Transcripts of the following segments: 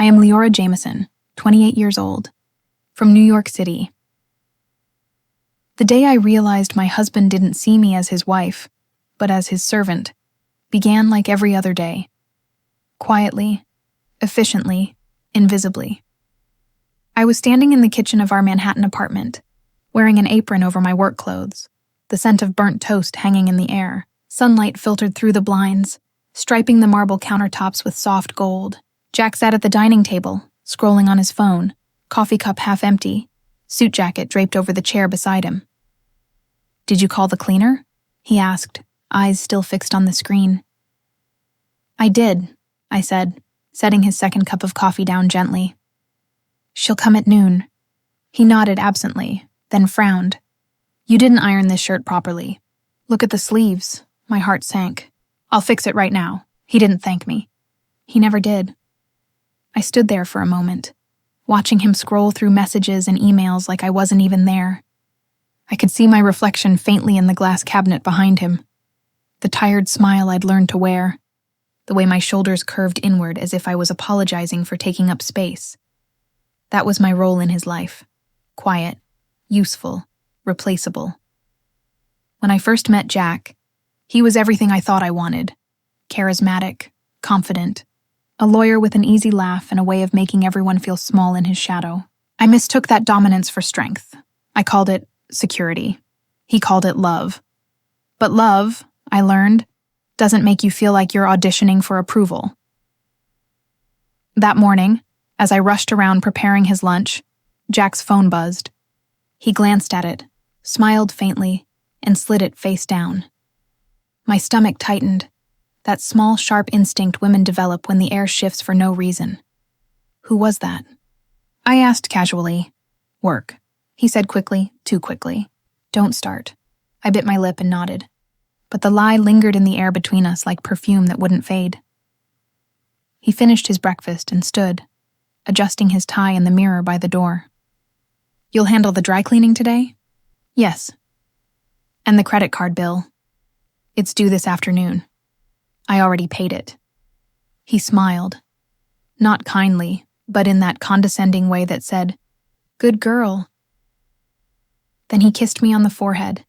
I am Liora Jameson, 28 years old, from New York City. The day I realized my husband didn't see me as his wife, but as his servant, began like every other day. Quietly, efficiently, invisibly. I was standing in the kitchen of our Manhattan apartment, wearing an apron over my work clothes, the scent of burnt toast hanging in the air, sunlight filtered through the blinds, striping the marble countertops with soft gold. Jack sat at the dining table, scrolling on his phone, coffee cup half empty, suit jacket draped over the chair beside him. "Did you call the cleaner?" he asked, eyes still fixed on the screen. "I did," I said, setting his second cup of coffee down gently. "She'll come at noon." He nodded absently, then frowned. "You didn't iron this shirt properly. Look at the sleeves." My heart sank. "I'll fix it right now." He didn't thank me. He never did. I stood there for a moment, watching him scroll through messages and emails like I wasn't even there. I could see my reflection faintly in the glass cabinet behind him, the tired smile I'd learned to wear, the way my shoulders curved inward as if I was apologizing for taking up space. That was my role in his life. Quiet, useful, replaceable. When I first met Jack, he was everything I thought I wanted. Charismatic, confident, a lawyer with an easy laugh and a way of making everyone feel small in his shadow. I mistook that dominance for strength. I called it security. He called it love. But love, I learned, doesn't make you feel like you're auditioning for approval. That morning, as I rushed around preparing his lunch, Jack's phone buzzed. He glanced at it, smiled faintly, and slid it face down. My stomach tightened. That small, sharp instinct women develop when the air shifts for no reason. Who was that? I asked casually. "Work," he said quickly, too quickly. "Don't start." I bit my lip and nodded. But the lie lingered in the air between us like perfume that wouldn't fade. He finished his breakfast and stood, adjusting his tie in the mirror by the door. "You'll handle the dry cleaning today?" "Yes." "And the credit card bill?" "It's due this afternoon. I already paid it." He smiled. Not kindly, but in that condescending way that said, "Good girl." Then he kissed me on the forehead,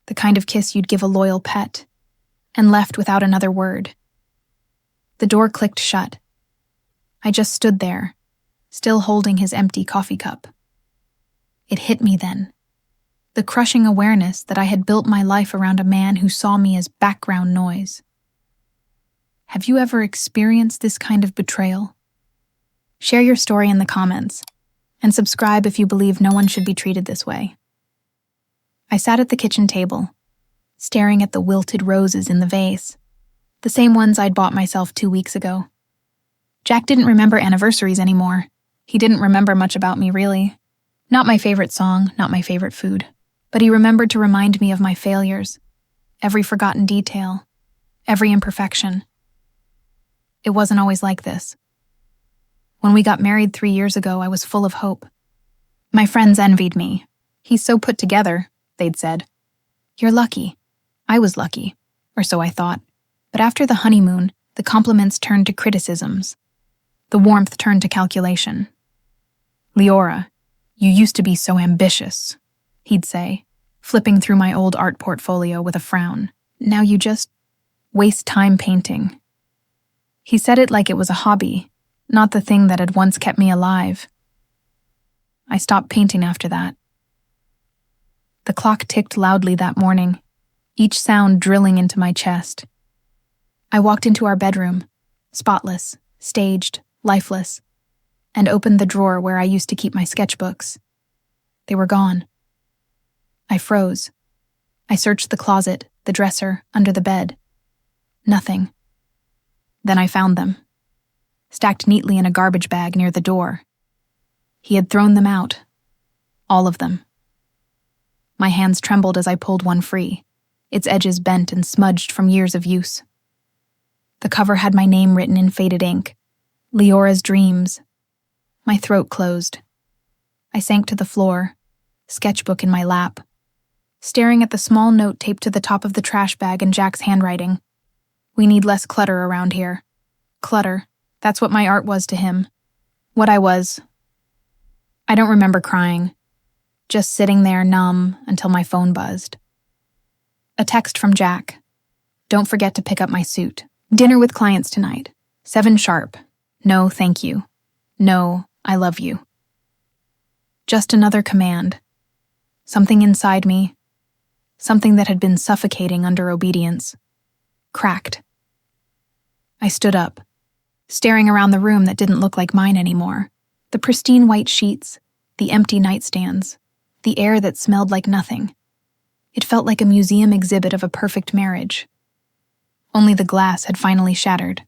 the kind of kiss you'd give a loyal pet, and left without another word. The door clicked shut. I just stood there, still holding his empty coffee cup. It hit me then. The crushing awareness that I had built my life around a man who saw me as background noise. Have you ever experienced this kind of betrayal? Share your story in the comments, and subscribe if you believe no one should be treated this way. I sat at the kitchen table, staring at the wilted roses in the vase, the same ones I'd bought myself 2 weeks ago. Jack didn't remember anniversaries anymore. He didn't remember much about me, really. Not my favorite song, not my favorite food. But he remembered to remind me of my failures, every forgotten detail, every imperfection. It wasn't always like this. When we got married 3 years ago, I was full of hope. My friends envied me. "He's so put together," they'd said. "You're lucky." I was lucky, or so I thought. But after the honeymoon, the compliments turned to criticisms. The warmth turned to calculation. "Liora, you used to be so ambitious," he'd say, flipping through my old art portfolio with a frown. "Now you just waste time painting." He said it like it was a hobby, not the thing that had once kept me alive. I stopped painting after that. The clock ticked loudly that morning, each sound drilling into my chest. I walked into our bedroom, spotless, staged, lifeless, and opened the drawer where I used to keep my sketchbooks. They were gone. I froze. I searched the closet, the dresser, under the bed. Nothing. Then I found them, stacked neatly in a garbage bag near the door. He had thrown them out. All of them. My hands trembled as I pulled one free, its edges bent and smudged from years of use. The cover had my name written in faded ink, Liora's Dreams. My throat closed. I sank to the floor, sketchbook in my lap, staring at the small note taped to the top of the trash bag in Jack's handwriting. "We need less clutter around here." Clutter, that's what my art was to him. What I was. I don't remember crying, just sitting there numb until my phone buzzed. A text from Jack. Don't forget to pick up my suit. Dinner with clients tonight. 7 sharp. No, thank you. No, I love you. Just another command. Something inside me, something that had been suffocating under obedience, cracked. I stood up, staring around the room that didn't look like mine anymore. The pristine white sheets, the empty nightstands, the air that smelled like nothing. It felt like a museum exhibit of a perfect marriage. Only the glass had finally shattered.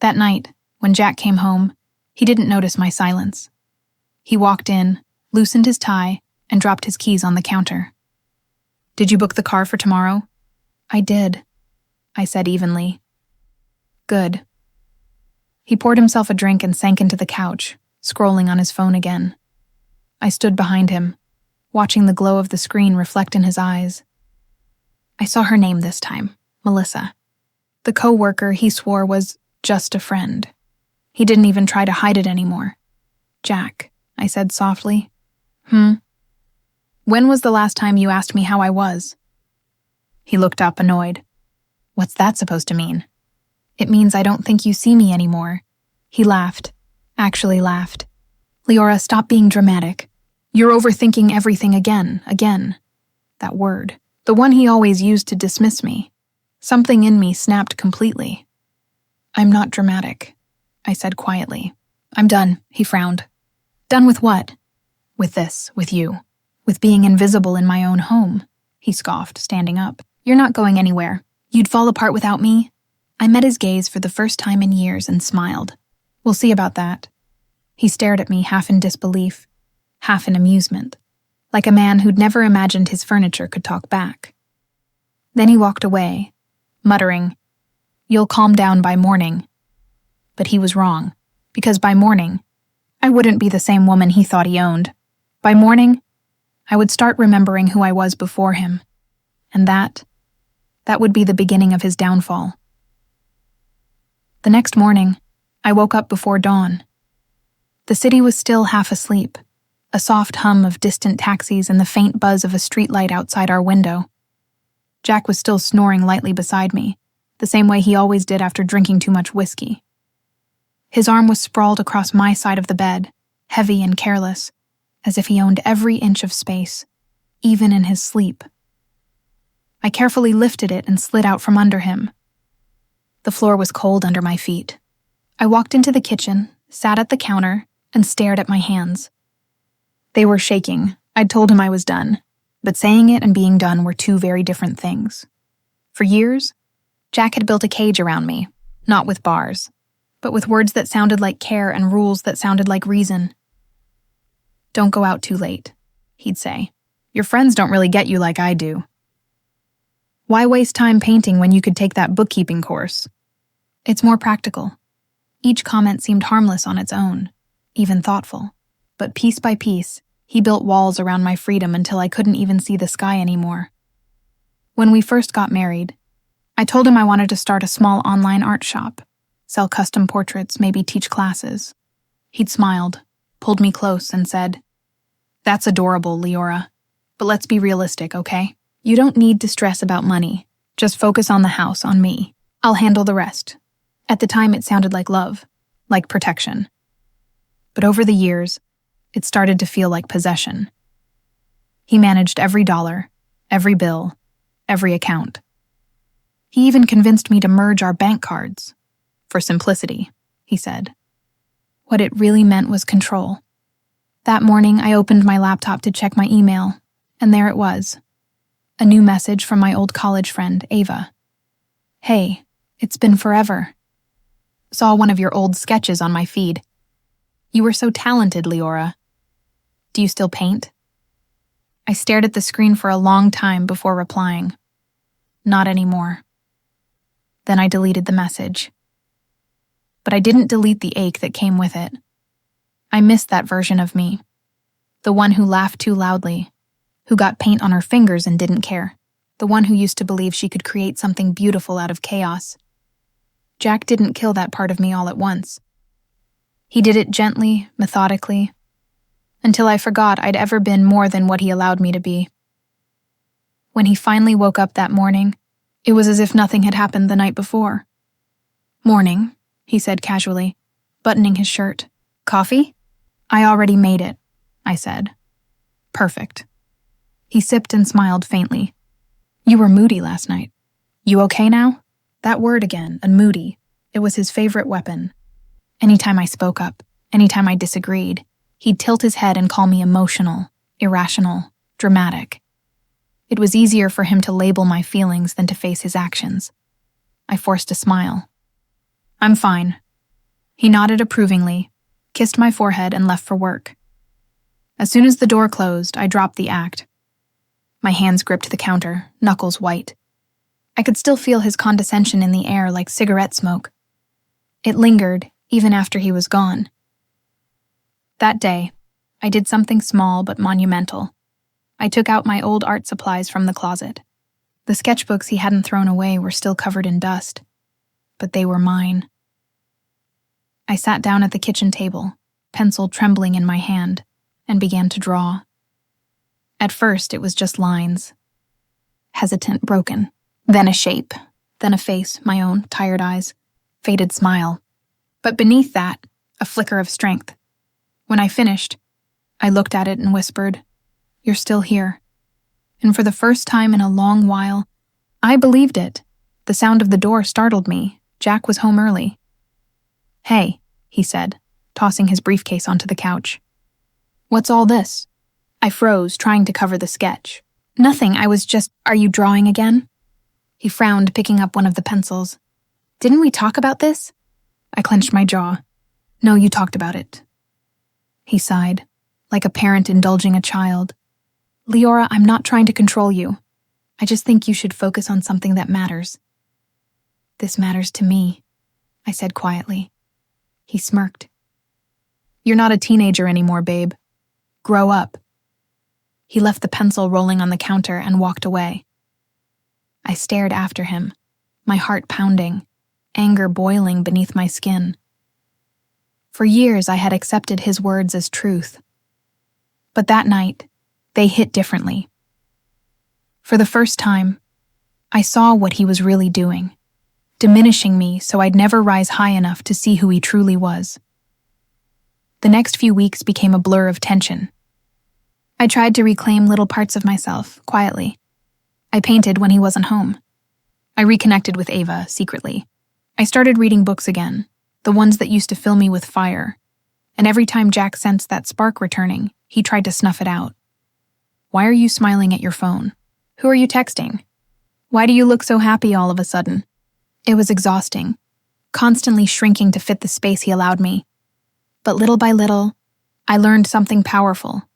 That night, when Jack came home, he didn't notice my silence. He walked in, loosened his tie, and dropped his keys on the counter. Did you book the car for tomorrow? I did, I said evenly. Good. He poured himself a drink and sank into the couch, scrolling on his phone again. I stood behind him, watching the glow of the screen reflect in his eyes. I saw her name this time, Melissa. The co-worker he swore was just a friend. He didn't even try to hide it anymore. Jack, I said softly. When was the last time you asked me how I was? He looked up, annoyed. What's that supposed to mean? It means I don't think you see me anymore. He laughed. Actually laughed. Liora, stop being dramatic. You're overthinking everything again. That word. The one he always used to dismiss me. Something in me snapped completely. I'm not dramatic, I said quietly. I'm done, he frowned. Done with what? With this, with you. With being invisible in my own home, he scoffed, standing up. You're not going anywhere. You'd fall apart without me? I met his gaze for the first time in years and smiled. We'll see about that. He stared at me, half in disbelief, half in amusement, like a man who'd never imagined his furniture could talk back. Then he walked away, muttering, You'll calm down by morning. But he was wrong, because by morning, I wouldn't be the same woman he thought he owned. By morning, I would start remembering who I was before him, and that would be the beginning of his downfall. The next morning, I woke up before dawn. The city was still half asleep, a soft hum of distant taxis and the faint buzz of a streetlight outside our window. Jack was still snoring lightly beside me, the same way he always did after drinking too much whiskey. His arm was sprawled across my side of the bed, heavy and careless, as if he owned every inch of space, even in his sleep. I carefully lifted it and slid out from under him. The floor was cold under my feet. I walked into the kitchen, sat at the counter, and stared at my hands. They were shaking. I'd told him I was done, but saying it and being done were two very different things. For years, Jack had built a cage around me, not with bars, but with words that sounded like care and rules that sounded like reason. Don't go out too late, he'd say. Your friends don't really get you like I do. Why waste time painting when you could take that bookkeeping course? It's more practical. Each comment seemed harmless on its own, even thoughtful. But piece by piece, he built walls around my freedom until I couldn't even see the sky anymore. When we first got married, I told him I wanted to start a small online art shop, sell custom portraits, maybe teach classes. He'd smiled, pulled me close, and said, That's adorable, Liora. But let's be realistic, okay? You don't need to stress about money. Just focus on the house, on me. I'll handle the rest. At the time, it sounded like love, like protection. But over the years, it started to feel like possession. He managed every dollar, every bill, every account. He even convinced me to merge our bank cards. For simplicity, he said. What it really meant was control. That morning, I opened my laptop to check my email, and there it was. A new message from my old college friend, Ava. Hey, it's been forever. Saw one of your old sketches on my feed. You were so talented, Liora. Do you still paint? I stared at the screen for a long time before replying. Not anymore. Then I deleted the message. But I didn't delete the ache that came with it. I missed that version of me. The one who laughed too loudly, who got paint on her fingers and didn't care. The one who used to believe she could create something beautiful out of chaos. Jack didn't kill that part of me all at once. He did it gently, methodically, until I forgot I'd ever been more than what he allowed me to be. When he finally woke up that morning, it was as if nothing had happened the night before. "Morning," he said casually, buttoning his shirt. "Coffee?" "I already made it," I said. "Perfect." He sipped and smiled faintly. "You were moody last night. You okay now?" That word again, and moody, it was his favorite weapon. Anytime I spoke up, anytime I disagreed, he'd tilt his head and call me emotional, irrational, dramatic. It was easier for him to label my feelings than to face his actions. I forced a smile. "I'm fine." He nodded approvingly, kissed my forehead, and left for work. As soon as the door closed, I dropped the act. My hands gripped the counter, knuckles white. I could still feel his condescension in the air like cigarette smoke. It lingered, even after he was gone. That day, I did something small but monumental. I took out my old art supplies from the closet. The sketchbooks he hadn't thrown away were still covered in dust, but they were mine. I sat down at the kitchen table, pencil trembling in my hand, and began to draw. At first, it was just lines. Hesitant, broken. Then a shape. Then a face, my own, tired eyes. Faded smile. But beneath that, a flicker of strength. When I finished, I looked at it and whispered, "You're still here." And for the first time in a long while, I believed it. The sound of the door startled me. Jack was home early. "Hey," he said, tossing his briefcase onto the couch. "What's all this?" I froze, trying to cover the sketch. "Nothing, I was just, are you drawing again?" He frowned, picking up one of the pencils. "Didn't we talk about this?" I clenched my jaw. "No, you talked about it." He sighed, like a parent indulging a child. "Liora, I'm not trying to control you. I just think you should focus on something that matters." "This matters to me," I said quietly. He smirked. "You're not a teenager anymore, babe. Grow up." He left the pencil rolling on the counter and walked away. I stared after him, my heart pounding, anger boiling beneath my skin. For years, I had accepted his words as truth. But that night, they hit differently. For the first time, I saw what he was really doing, diminishing me so I'd never rise high enough to see who he truly was. The next few weeks became a blur of tension. I tried to reclaim little parts of myself, quietly. I painted when he wasn't home. I reconnected with Ava, secretly. I started reading books again, the ones that used to fill me with fire. And every time Jack sensed that spark returning, he tried to snuff it out. "Why are you smiling at your phone? Who are you texting? Why do you look so happy all of a sudden?" It was exhausting, constantly shrinking to fit the space he allowed me. But little by little, I learned something powerful.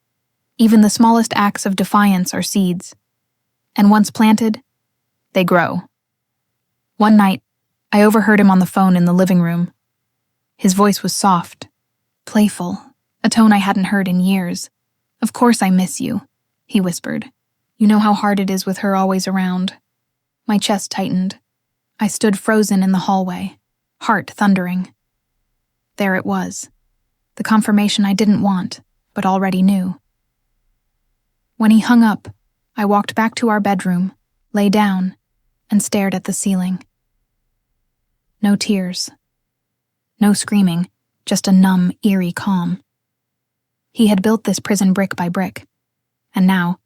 Even the smallest acts of defiance are seeds. And once planted, they grow. One night, I overheard him on the phone in the living room. His voice was soft, playful, a tone I hadn't heard in years. "Of course I miss you," he whispered. "You know how hard it is with her always around." My chest tightened. I stood frozen in the hallway, heart thundering. There it was, the confirmation I didn't want, but already knew. When he hung up, I walked back to our bedroom, lay down, and stared at the ceiling. No tears. No screaming, just a numb, eerie calm. He had built this prison brick by brick, and now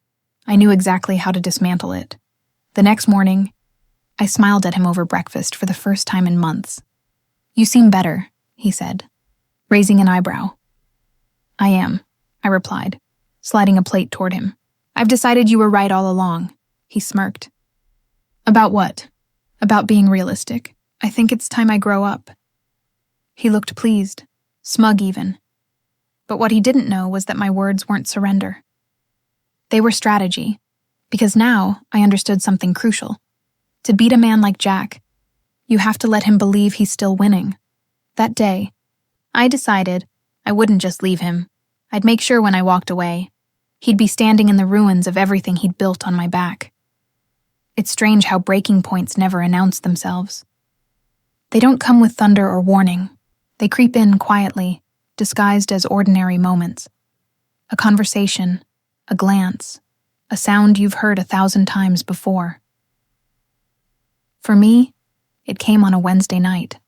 I knew exactly how to dismantle it. The next morning, I smiled at him over breakfast for the first time in months. "You seem better," he said, raising an eyebrow. "I am," I replied, sliding a plate toward him. "I've decided you were right all along," he smirked. "About what?" "About being realistic. I think it's time I grow up." He looked pleased, smug even. But what he didn't know was that my words weren't surrender. They were strategy, because now I understood something crucial. To beat a man like Jack, you have to let him believe he's still winning. That day, I decided I wouldn't just leave him. I'd make sure when I walked away, he'd be standing in the ruins of everything he'd built on my back. It's strange how breaking points never announce themselves. They don't come with thunder or warning. They creep in quietly, disguised as ordinary moments. A conversation, a glance, a sound you've heard 1,000 times before. For me, it came on a Wednesday night.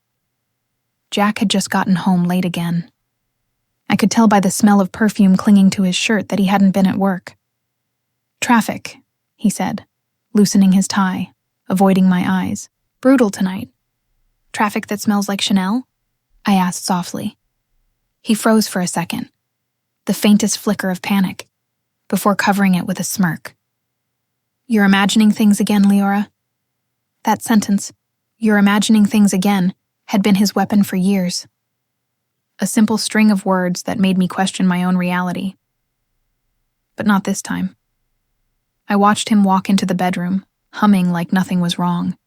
Jack had just gotten home late again. I could tell by the smell of perfume clinging to his shirt that he hadn't been at work. "Traffic," he said, loosening his tie, avoiding my eyes. "Brutal tonight." "Traffic that smells like Chanel?" I asked softly. He froze for a second, the faintest flicker of panic, before covering it with a smirk. "You're imagining things again, Liora?" That sentence, "you're imagining things again," had been his weapon for years. A simple string of words that made me question my own reality. But not this time. I watched him walk into the bedroom, humming like nothing was wrong.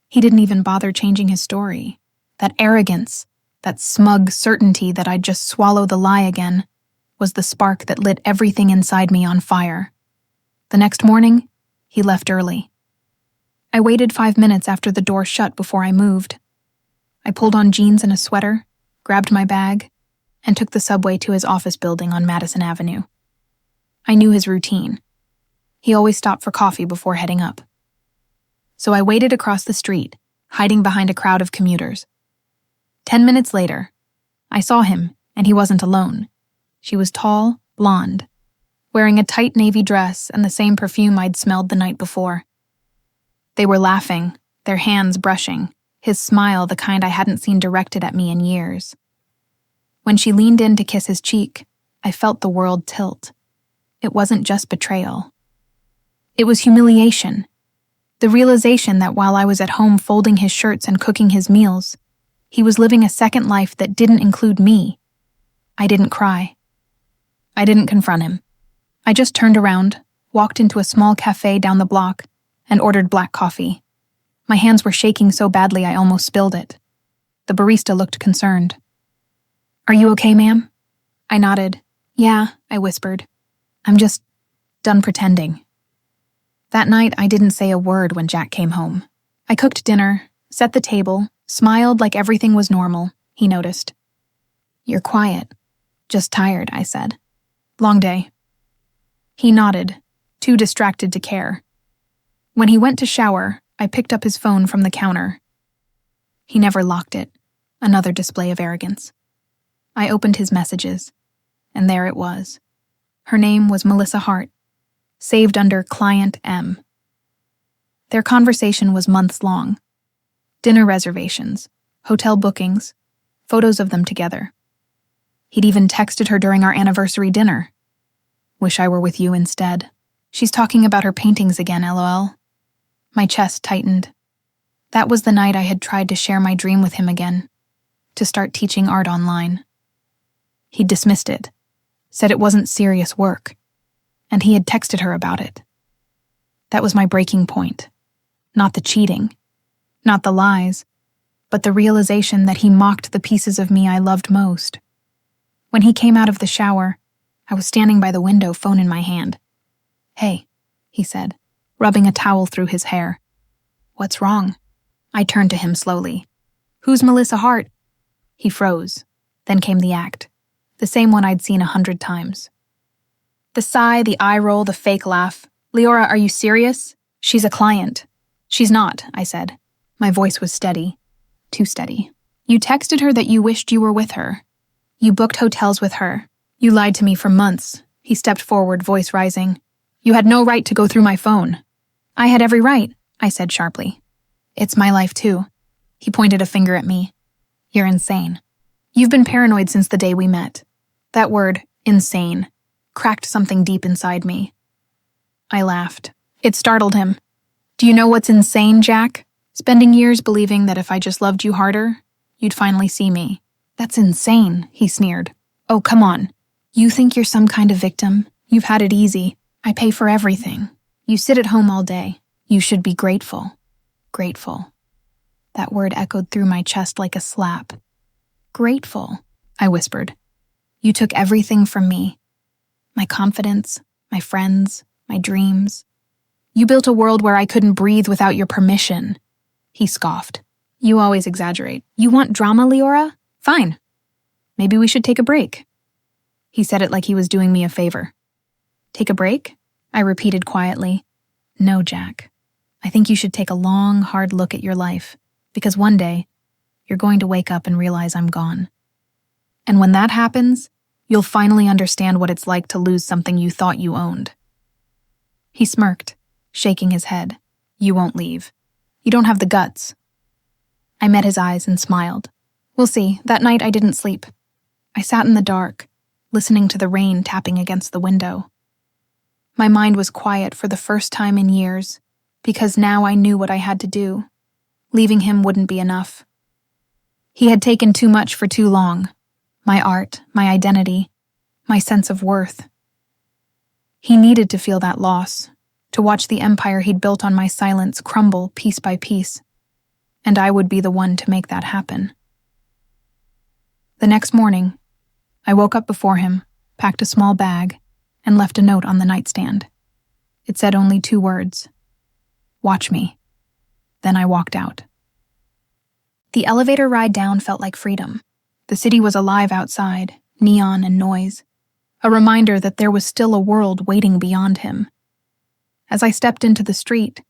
He didn't even bother changing his story. That arrogance, that smug certainty that I'd just swallow the lie again, was the spark that lit everything inside me on fire. The next morning, he left early. I waited 5 minutes after the door shut before I moved. I pulled on jeans and a sweater, grabbed my bag, and took the subway to his office building on Madison Avenue. I knew his routine. He always stopped for coffee before heading up. So I waited across the street, hiding behind a crowd of commuters. 10 minutes later, I saw him, and he wasn't alone. She was tall, blonde, wearing a tight navy dress and the same perfume I'd smelled the night before. They were laughing, their hands brushing, his smile the kind I hadn't seen directed at me in years. When she leaned in to kiss his cheek, I felt the world tilt. It wasn't just betrayal. It was humiliation. The realization that while I was at home folding his shirts and cooking his meals, he was living a second life that didn't include me. I didn't cry. I didn't confront him. I just turned around, walked into a small cafe down the block, and ordered black coffee. My hands were shaking so badly I almost spilled it. The barista looked concerned. "Are you okay, ma'am?" I nodded. "Yeah," I whispered. "I'm just done pretending." That night, I didn't say a word when Jack came home. I cooked dinner, set the table, smiled like everything was normal. He noticed. "You're quiet." "Just tired," I said. "Long day." He nodded, too distracted to care. When he went to shower, I picked up his phone from the counter. He never locked it, another display of arrogance. I opened his messages, and there it was. Her name was Melissa Hart, saved under Client M. Their conversation was months long. Dinner reservations, hotel bookings, photos of them together. He'd even texted her during our anniversary dinner. "Wish I were with you instead. She's talking about her paintings again, LOL." My chest tightened. That was the night I had tried to share my dream with him again, to start teaching art online. He dismissed it, said it wasn't serious work, and he had texted her about it. That was my breaking point. Not the cheating, not the lies, but the realization that he mocked the pieces of me I loved most. When he came out of the shower, I was standing by the window, phone in my hand. "Hey," he said, rubbing a towel through his hair. "What's wrong?" I turned to him slowly. "Who's Melissa Hart?" He froze. Then came the act, the same one I'd seen 100 times. The sigh, the eye roll, the fake laugh. "Liora, are you serious? She's a client." "She's not," I said. My voice was steady. Too steady. "You texted her that you wished you were with her. You booked hotels with her. You lied to me for months." He stepped forward, voice rising. "You had no right to go through my phone." "I had every right," I said sharply. "It's my life too." He pointed a finger at me. "You're insane. You've been paranoid since the day we met." That word, insane, cracked something deep inside me. I laughed. It startled him. "Do you know what's insane, Jack? Spending years believing that if I just loved you harder, you'd finally see me. That's insane," he sneered. "Oh, come on. You think you're some kind of victim? You've had it easy. I pay for everything. You sit at home all day. You should be grateful." Grateful. That word echoed through my chest like a slap. "Grateful," I whispered. "You took everything from me. My confidence, my friends, my dreams. You built a world where I couldn't breathe without your permission." He scoffed. "You always exaggerate. You want drama, Liora? Fine. Maybe we should take a break." He said it like he was doing me a favor. "Take a break?" I repeated quietly. "No, Jack. I think you should take a long, hard look at your life, because one day, you're going to wake up and realize I'm gone. And when that happens, you'll finally understand what it's like to lose something you thought you owned." He smirked, shaking his head. "You won't leave. You don't have the guts." I met his eyes and smiled. We'll see. That night I didn't sleep. I sat in the dark, listening to the rain tapping against the window. My mind was quiet for the first time in years, because now I knew what I had to do. Leaving him wouldn't be enough. He had taken too much for too long. My art, my identity, my sense of worth. He needed to feel that loss, to watch the empire he'd built on my silence crumble piece by piece. And I would be the one to make that happen. The next morning, I woke up before him, packed a small bag, and left a note on the nightstand. It said only 2 words: "Watch me." Then I walked out. The elevator ride down felt like freedom. The city was alive outside, neon and noise, a reminder that there was still a world waiting beyond him. As I stepped into the street,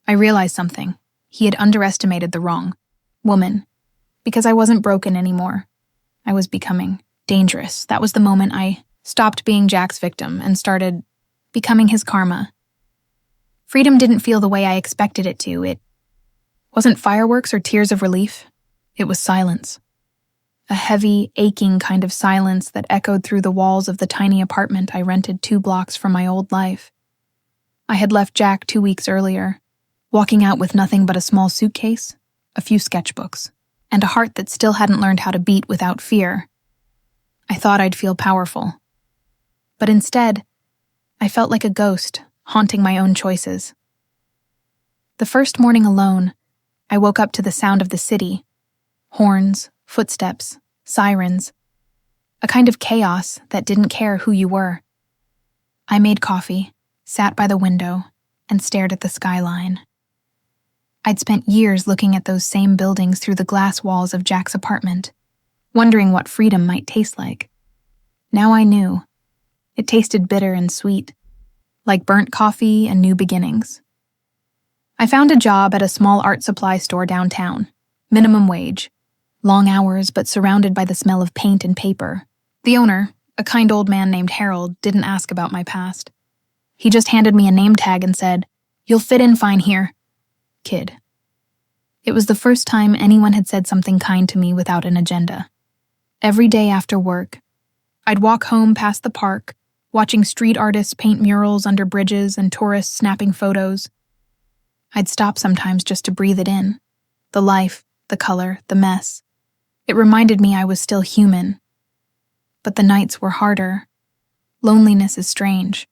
I realized something. He had underestimated the wrong woman, because I wasn't broken anymore. I was becoming dangerous. That was the moment I stopped being Jack's victim and started becoming his karma. Freedom didn't feel the way I expected it to. It wasn't fireworks or tears of relief. It was silence. A heavy, aching kind of silence that echoed through the walls of the tiny apartment I rented 2 blocks from my old life. I had left Jack 2 weeks earlier, walking out with nothing but a small suitcase, a few sketchbooks, and a heart that still hadn't learned how to beat without fear. I thought I'd feel powerful. But instead, I felt like a ghost, haunting my own choices. The first morning alone, I woke up to the sound of the city. Horns, footsteps, sirens. A kind of chaos that didn't care who you were. I made coffee, sat by the window, and stared at the skyline. I'd spent years looking at those same buildings through the glass walls of Jack's apartment, wondering what freedom might taste like. Now I knew. It tasted bitter and sweet, like burnt coffee and new beginnings. I found a job at a small art supply store downtown, minimum wage, long hours but surrounded by the smell of paint and paper. The owner, a kind old man named Harold, didn't ask about my past. He just handed me a name tag and said, "You'll fit in fine here, kid." It was the first time anyone had said something kind to me without an agenda. Every day after work, I'd walk home past the park, watching street artists paint murals under bridges and tourists snapping photos. I'd stop sometimes just to breathe it in. The life, the color, the mess. It reminded me I was still human. But the nights were harder. Loneliness is strange.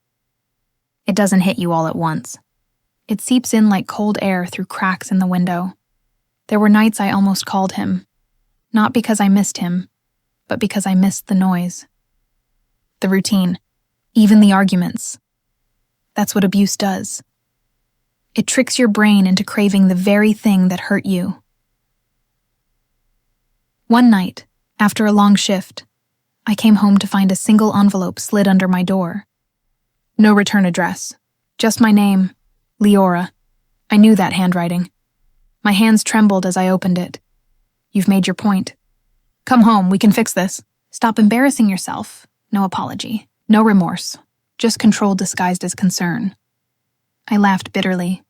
It doesn't hit you all at once. It seeps in like cold air through cracks in the window. There were nights I almost called him. Not because I missed him, but because I missed the noise. The routine. Even the arguments. That's what abuse does. It tricks your brain into craving the very thing that hurt you. One night, after a long shift, I came home to find a single envelope slid under my door. No return address. Just my name, Liora. I knew that handwriting. My hands trembled as I opened it. "You've made your point. Come home, we can fix this. Stop embarrassing yourself. No apology. No remorse. Just control disguised as concern." I laughed bitterly,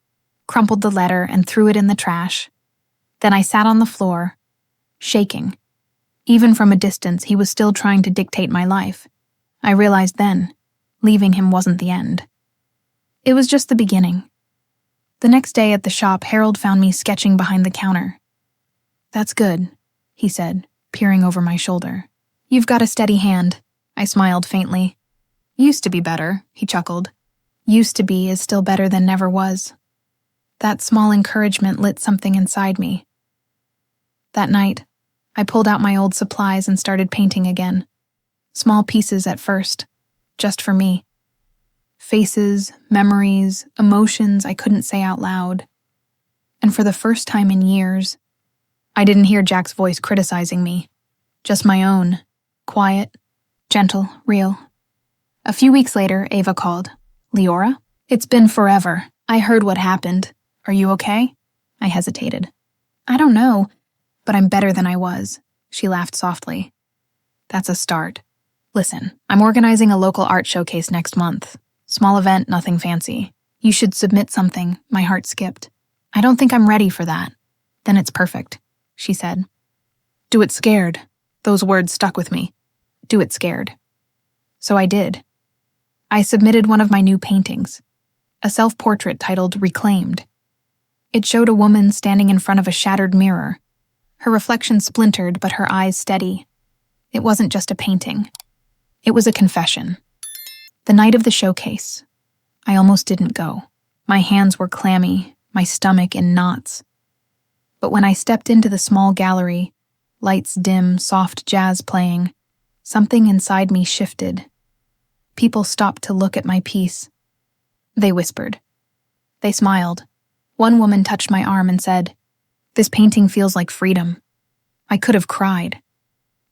crumpled the letter and threw it in the trash. Then I sat on the floor, shaking. Even from a distance, he was still trying to dictate my life. I realized then, leaving him wasn't the end. It was just the beginning. The next day at the shop, Harold found me sketching behind the counter. "That's good," he said, peering over my shoulder. "You've got a steady hand." I smiled faintly. "Used to be better," he chuckled. "Used to be is still better than never was." That small encouragement lit something inside me. That night, I pulled out my old supplies and started painting again. Small pieces at first, just for me. Faces, memories, emotions I couldn't say out loud. And for the first time in years, I didn't hear Jack's voice criticizing me, just my own, quiet, gentle, real. A few weeks later, Ava called. Liora? It's been forever. I heard what happened. Are you okay? I hesitated. I don't know, but I'm better than I was. She laughed softly. That's a start. Listen, I'm organizing a local art showcase next month. Small event, nothing fancy. You should submit something. My heart skipped. I don't think I'm ready for that. Then it's perfect, she said. Do it scared. Those words stuck with me. Do it scared. So I did. I submitted one of my new paintings, a self-portrait titled Reclaimed. It showed a woman standing in front of a shattered mirror, her reflection splintered but her eyes steady. It wasn't just a painting. It was a confession. The night of the showcase, I almost didn't go. My hands were clammy, my stomach in knots. But when I stepped into the small gallery, lights dim, soft jazz playing, something inside me shifted. People stopped to look at my piece. They whispered. They smiled. One woman touched my arm and said, "This painting feels like freedom." I could have cried.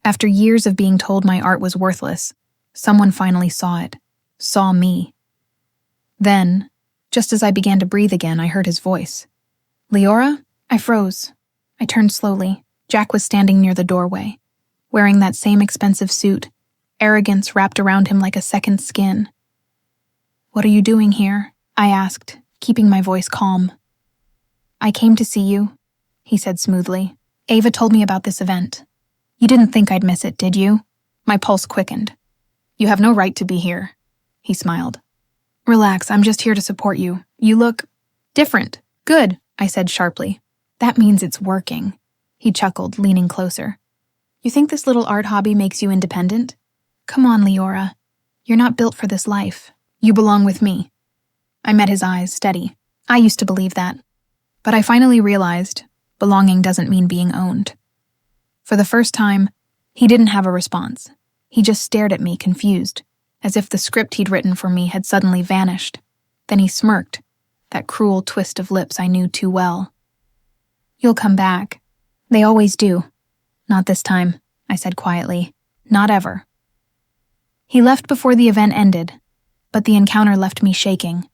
After years of being told my art was worthless, someone finally saw it, saw me. Then, just as I began to breathe again, I heard his voice. "Liora?" I froze. I turned slowly. Jack was standing near the doorway, wearing that same expensive suit, arrogance wrapped around him like a second skin. "What are you doing here?" I asked, keeping my voice calm. "I came to see you," he said smoothly. "Ava told me about this event. You didn't think I'd miss it, did you?" My pulse quickened. "You have no right to be here," he smiled. "Relax, I'm just here to support you. You look different." "Good," I said sharply. "That means it's working." He chuckled, leaning closer. "You think this little art hobby makes you independent? Come on, Liora. You're not built for this life. You belong with me." I met his eyes, steady. I used to believe that. But I finally realized belonging doesn't mean being owned. For the first time, he didn't have a response. He just stared at me, confused, as if the script he'd written for me had suddenly vanished. Then he smirked, that cruel twist of lips I knew too well. "You'll come back. They always do." "Not this time," I said quietly. "Not ever." He left before the event ended, but the encounter left me shaking.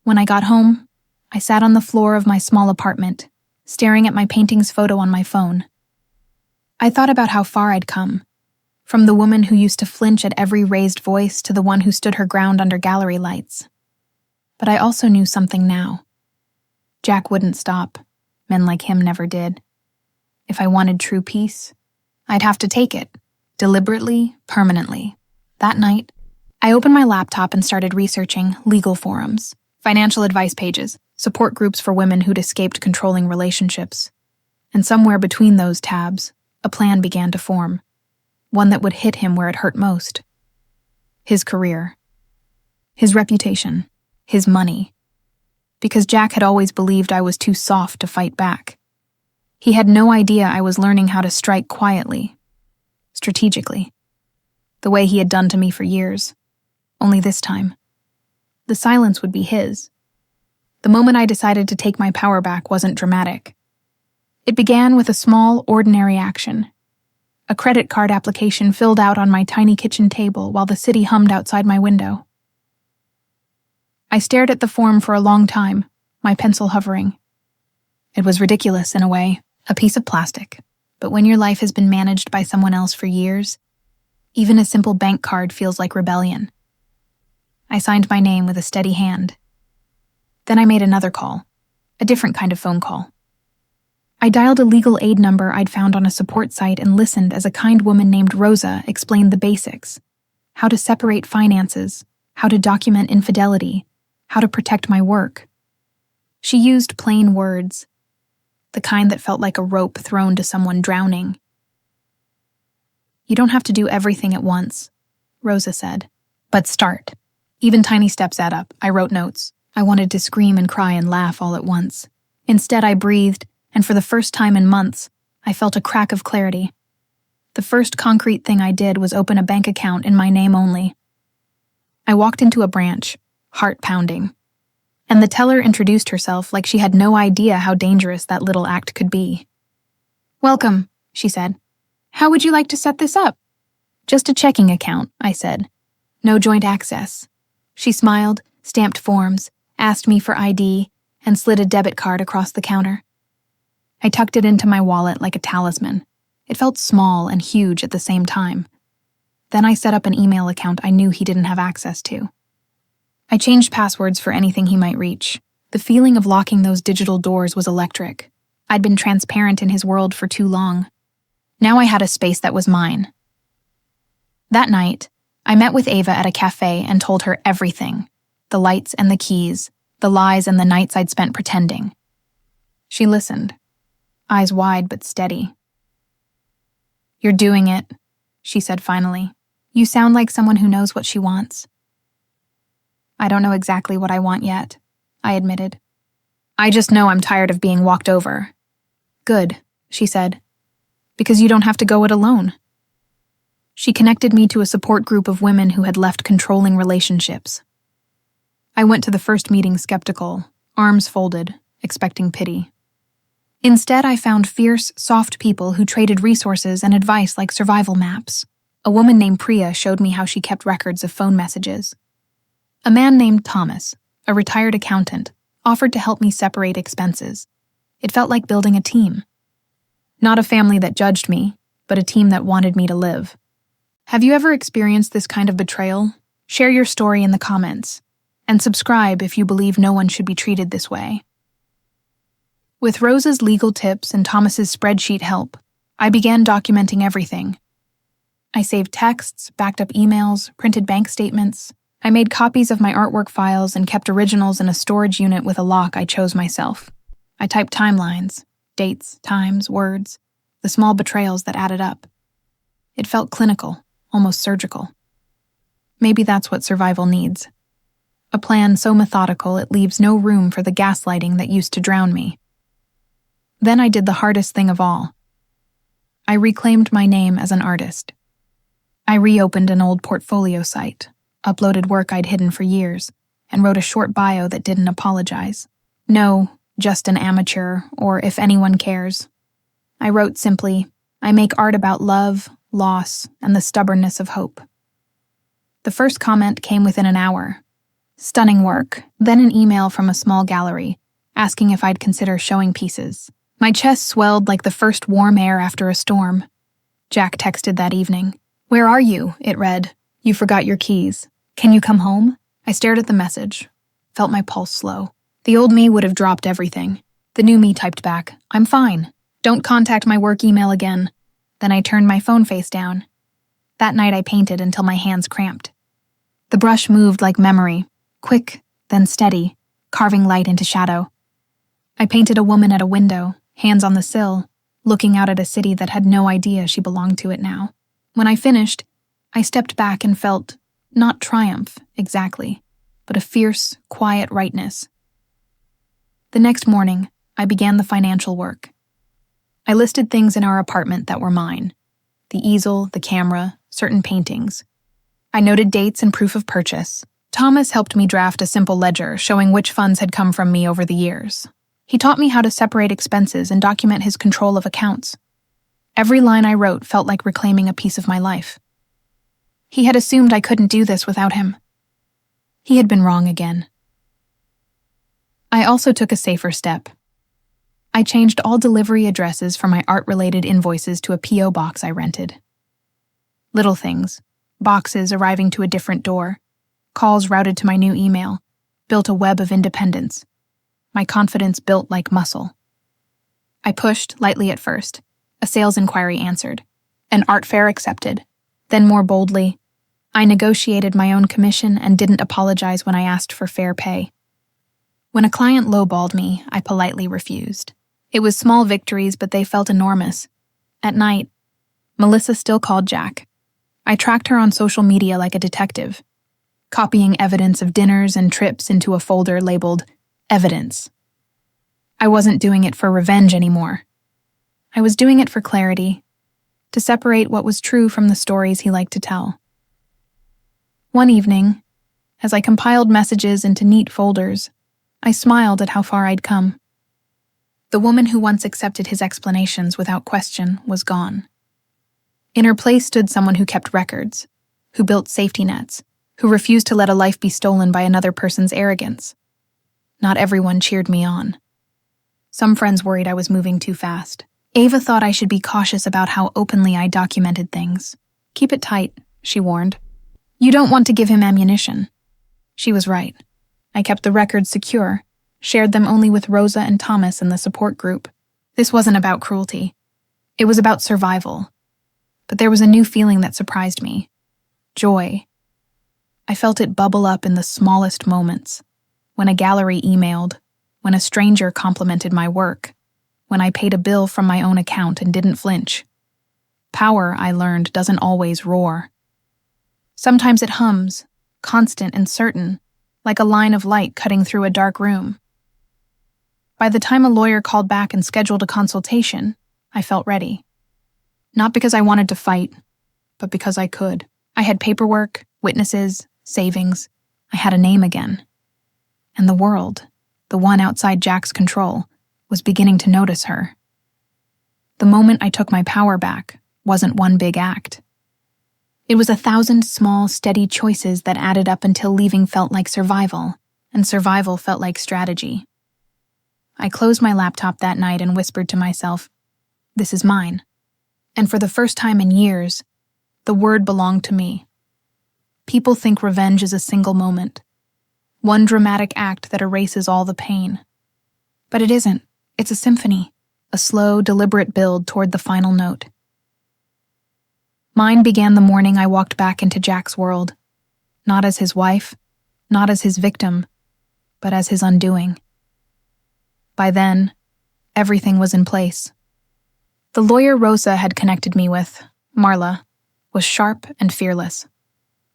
When I got home, I sat on the floor of my small apartment, staring at my painting's photo on my phone. I thought about how far I'd come, from the woman who used to flinch at every raised voice to the one who stood her ground under gallery lights. But I also knew something now. Jack wouldn't stop. Men like him never did. If I wanted true peace, I'd have to take it, deliberately, permanently. That night, I opened my laptop and started researching legal forums, financial advice pages, support groups for women who'd escaped controlling relationships. And somewhere between those tabs, a plan began to form, one that would hit him where it hurt most. His career, his reputation, his money. Because Jack had always believed I was too soft to fight back. He had no idea I was learning how to strike quietly, strategically, the way he had done to me for years. Only this time, the silence would be his. The moment I decided to take my power back wasn't dramatic. It began with a small, ordinary action. A credit card application filled out on my tiny kitchen table while the city hummed outside my window. I stared at the form for a long time, my pencil hovering. It was ridiculous in a way, a piece of plastic. But when your life has been managed by someone else for years, even a simple bank card feels like rebellion. I signed my name with a steady hand. Then I made another call, a different kind of phone call. I dialed a legal aid number I'd found on a support site and listened as a kind woman named Rosa explained the basics: how to separate finances, how to document infidelity, how to protect my work. She used plain words, the kind that felt like a rope thrown to someone drowning. "You don't have to do everything at once," Rosa said, "but start. Even tiny steps add up." I wrote notes. I wanted to scream and cry and laugh all at once. Instead, I breathed, and for the first time in months, I felt a crack of clarity. The first concrete thing I did was open a bank account in my name only. I walked into a branch, heart pounding, and the teller introduced herself like she had no idea how dangerous that little act could be. "Welcome," she said. "How would you like to set this up?" Just a checking account, I said. No joint access. She smiled, stamped forms, asked me for ID, and slid a debit card across the counter. I tucked it into my wallet like a talisman. It felt small and huge at the same time. Then I set up an email account I knew he didn't have access to. I changed passwords for anything he might reach. The feeling of locking those digital doors was electric. I'd been transparent in his world for too long. Now I had a space that was mine. That night, I met with Ava at a cafe and told her everything. The lights and the keys, the lies and the nights I'd spent pretending. She listened, eyes wide but steady. "You're doing it," she said finally. "You sound like someone who knows what she wants." "I don't know exactly what I want yet," I admitted. "I just know I'm tired of being walked over." "Good," she said, "because you don't have to go it alone." She connected me to a support group of women who had left controlling relationships. I went to the first meeting skeptical, arms folded, expecting pity. Instead, I found fierce, soft people who traded resources and advice like survival maps. A woman named Priya showed me how she kept records of phone messages. A man named Thomas, a retired accountant, offered to help me separate expenses. It felt like building a team. Not a family that judged me, but a team that wanted me to live. Have you ever experienced this kind of betrayal? Share your story in the comments, and subscribe if you believe no one should be treated this way. With Rose's legal tips and Thomas's spreadsheet help, I began documenting everything. I saved texts, backed up emails, printed bank statements. I made copies of my artwork files and kept originals in a storage unit with a lock I chose myself. I typed timelines, dates, times, words, the small betrayals that added up. It felt clinical, almost surgical. Maybe that's what survival needs. A plan so methodical it leaves no room for the gaslighting that used to drown me. Then I did the hardest thing of all. I reclaimed my name as an artist. I reopened an old portfolio site, uploaded work I'd hidden for years, and wrote a short bio that didn't apologize. No, just an amateur, or if anyone cares. I wrote simply, I make art about love, loss, and the stubbornness of hope. The first comment came within an hour. Stunning work, then an email from a small gallery, asking if I'd consider showing pieces. My chest swelled like the first warm air after a storm. Jack texted that evening. "Where are you?" it read. "You forgot your keys. Can you come home?" I stared at the message, felt my pulse slow. The old me would have dropped everything. The new me typed back, "I'm fine. Don't contact my work email again." Then I turned my phone face down. That night I painted until my hands cramped. The brush moved like memory, quick, then steady, carving light into shadow. I painted a woman at a window, hands on the sill, looking out at a city that had no idea she belonged to it now. When I finished, I stepped back and felt, not triumph, exactly, but a fierce, quiet rightness. The next morning, I began the financial work. I listed things in our apartment that were mine. The easel, the camera, certain paintings. I noted dates and proof of purchase. Thomas helped me draft a simple ledger showing which funds had come from me over the years. He taught me how to separate expenses and document his control of accounts. Every line I wrote felt like reclaiming a piece of my life. He had assumed I couldn't do this without him. He had been wrong again. I also took a safer step. I changed all delivery addresses for my art-related invoices to a P.O. box I rented. Little things, boxes arriving to a different door, calls routed to my new email, built a web of independence. My confidence built like muscle. I pushed, lightly at first. A sales inquiry answered. An art fair accepted. Then more boldly, I negotiated my own commission and didn't apologize when I asked for fair pay. When a client lowballed me, I politely refused. It was small victories, but they felt enormous. At night, Melissa still called Jack. I tracked her on social media like a detective, copying evidence of dinners and trips into a folder labeled Evidence. I wasn't doing it for revenge anymore. I was doing it for clarity, to separate what was true from the stories he liked to tell. One evening, as I compiled messages into neat folders, I smiled at how far I'd come. The woman who once accepted his explanations without question was gone. In her place stood someone who kept records, who built safety nets, who refused to let a life be stolen by another person's arrogance. Not everyone cheered me on. Some friends worried I was moving too fast. Ava thought I should be cautious about how openly I documented things. Keep it tight, she warned. You don't want to give him ammunition. She was right. I kept the records secure, shared them only with Rosa and Thomas in the support group. This wasn't about cruelty. It was about survival. But there was a new feeling that surprised me. Joy. I felt it bubble up in the smallest moments. When a gallery emailed, when a stranger complimented my work, when I paid a bill from my own account and didn't flinch. Power, I learned, doesn't always roar. Sometimes it hums, constant and certain, like a line of light cutting through a dark room. By the time a lawyer called back and scheduled a consultation, I felt ready. Not because I wanted to fight, but because I could. I had paperwork, witnesses, savings. I had a name again. And the world, the one outside Jack's control, was beginning to notice her. The moment I took my power back wasn't one big act. It was 1,000 small, steady choices that added up until leaving felt like survival, and survival felt like strategy. I closed my laptop that night and whispered to myself, "This is mine." And for the first time in years, the word belonged to me. People think revenge is a single moment, one dramatic act that erases all the pain. But it isn't. It's a symphony, a slow, deliberate build toward the final note. Mine began the morning I walked back into Jack's world, not as his wife, not as his victim, but as his undoing. By then, everything was in place. The lawyer Rosa had connected me with, Marla, was sharp and fearless.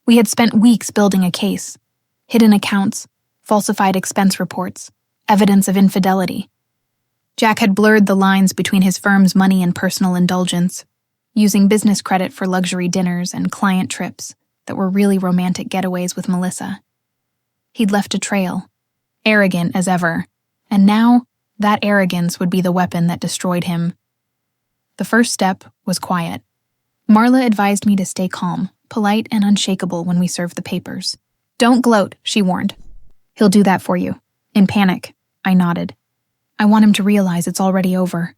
We had spent weeks building a case, hidden accounts, falsified expense reports, evidence of infidelity. Jack had blurred the lines between his firm's money and personal indulgence, using business credit for luxury dinners and client trips that were really romantic getaways with Melissa. He'd left a trail, arrogant as ever, and now that arrogance would be the weapon that destroyed him. The first step was quiet. Marla advised me to stay calm, polite and unshakable when we served the papers. "Don't gloat," she warned. "He'll do that for you." In panic, I nodded. I want him to realize it's already over.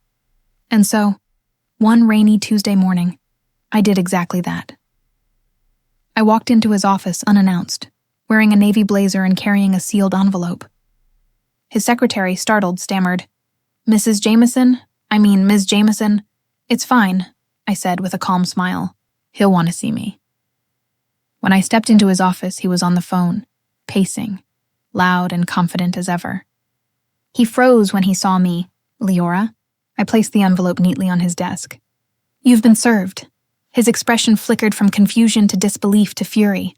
And so, one rainy Tuesday morning, I did exactly that. I walked into his office unannounced, wearing a navy blazer and carrying a sealed envelope. His secretary, startled, stammered, Ms. Jameson, it's fine," I said with a calm smile. "He'll want to see me." When I stepped into his office, he was on the phone, pacing, loud and confident as ever. He froze when he saw me. "Liora?" I placed the envelope neatly on his desk. "You've been served." His expression flickered from confusion to disbelief to fury.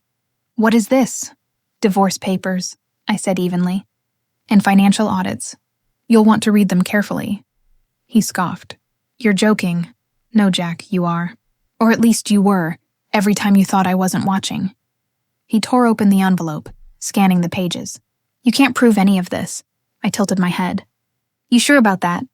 "What is this?" "Divorce papers," I said evenly. "And financial audits. You'll want to read them carefully." He scoffed. "You're joking." "No, Jack, you are. Or at least you were, every time you thought I wasn't watching." He tore open the envelope, scanning the pages. "You can't prove any of this." I tilted my head. "You sure about that?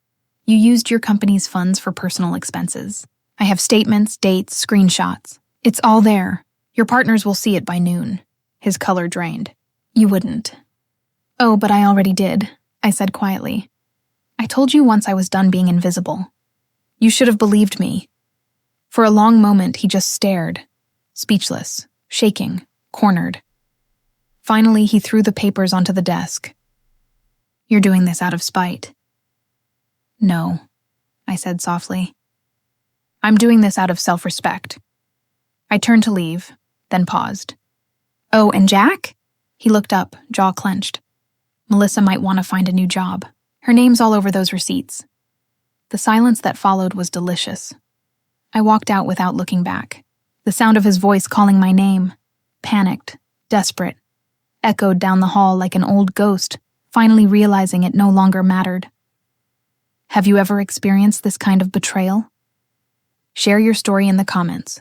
You used your company's funds for personal expenses. I have statements, dates, screenshots. It's all there. Your partners will see it by noon." His color drained. "You wouldn't." "Oh, but I already did," I said quietly. "I told you once I was done being invisible. You should have believed me." For a long moment, he just stared, speechless, shaking, cornered. Finally, he threw the papers onto the desk. "You're doing this out of spite." "No," I said softly. "I'm doing this out of self-respect." I turned to leave, then paused. "Oh, and Jack?" He looked up, jaw clenched. "Melissa might want to find a new job. Her name's all over those receipts." The silence that followed was delicious. I walked out without looking back. The sound of his voice calling my name, panicked, desperate, echoed down the hall like an old ghost, finally realizing it no longer mattered. Have you ever experienced this kind of betrayal? Share your story in the comments,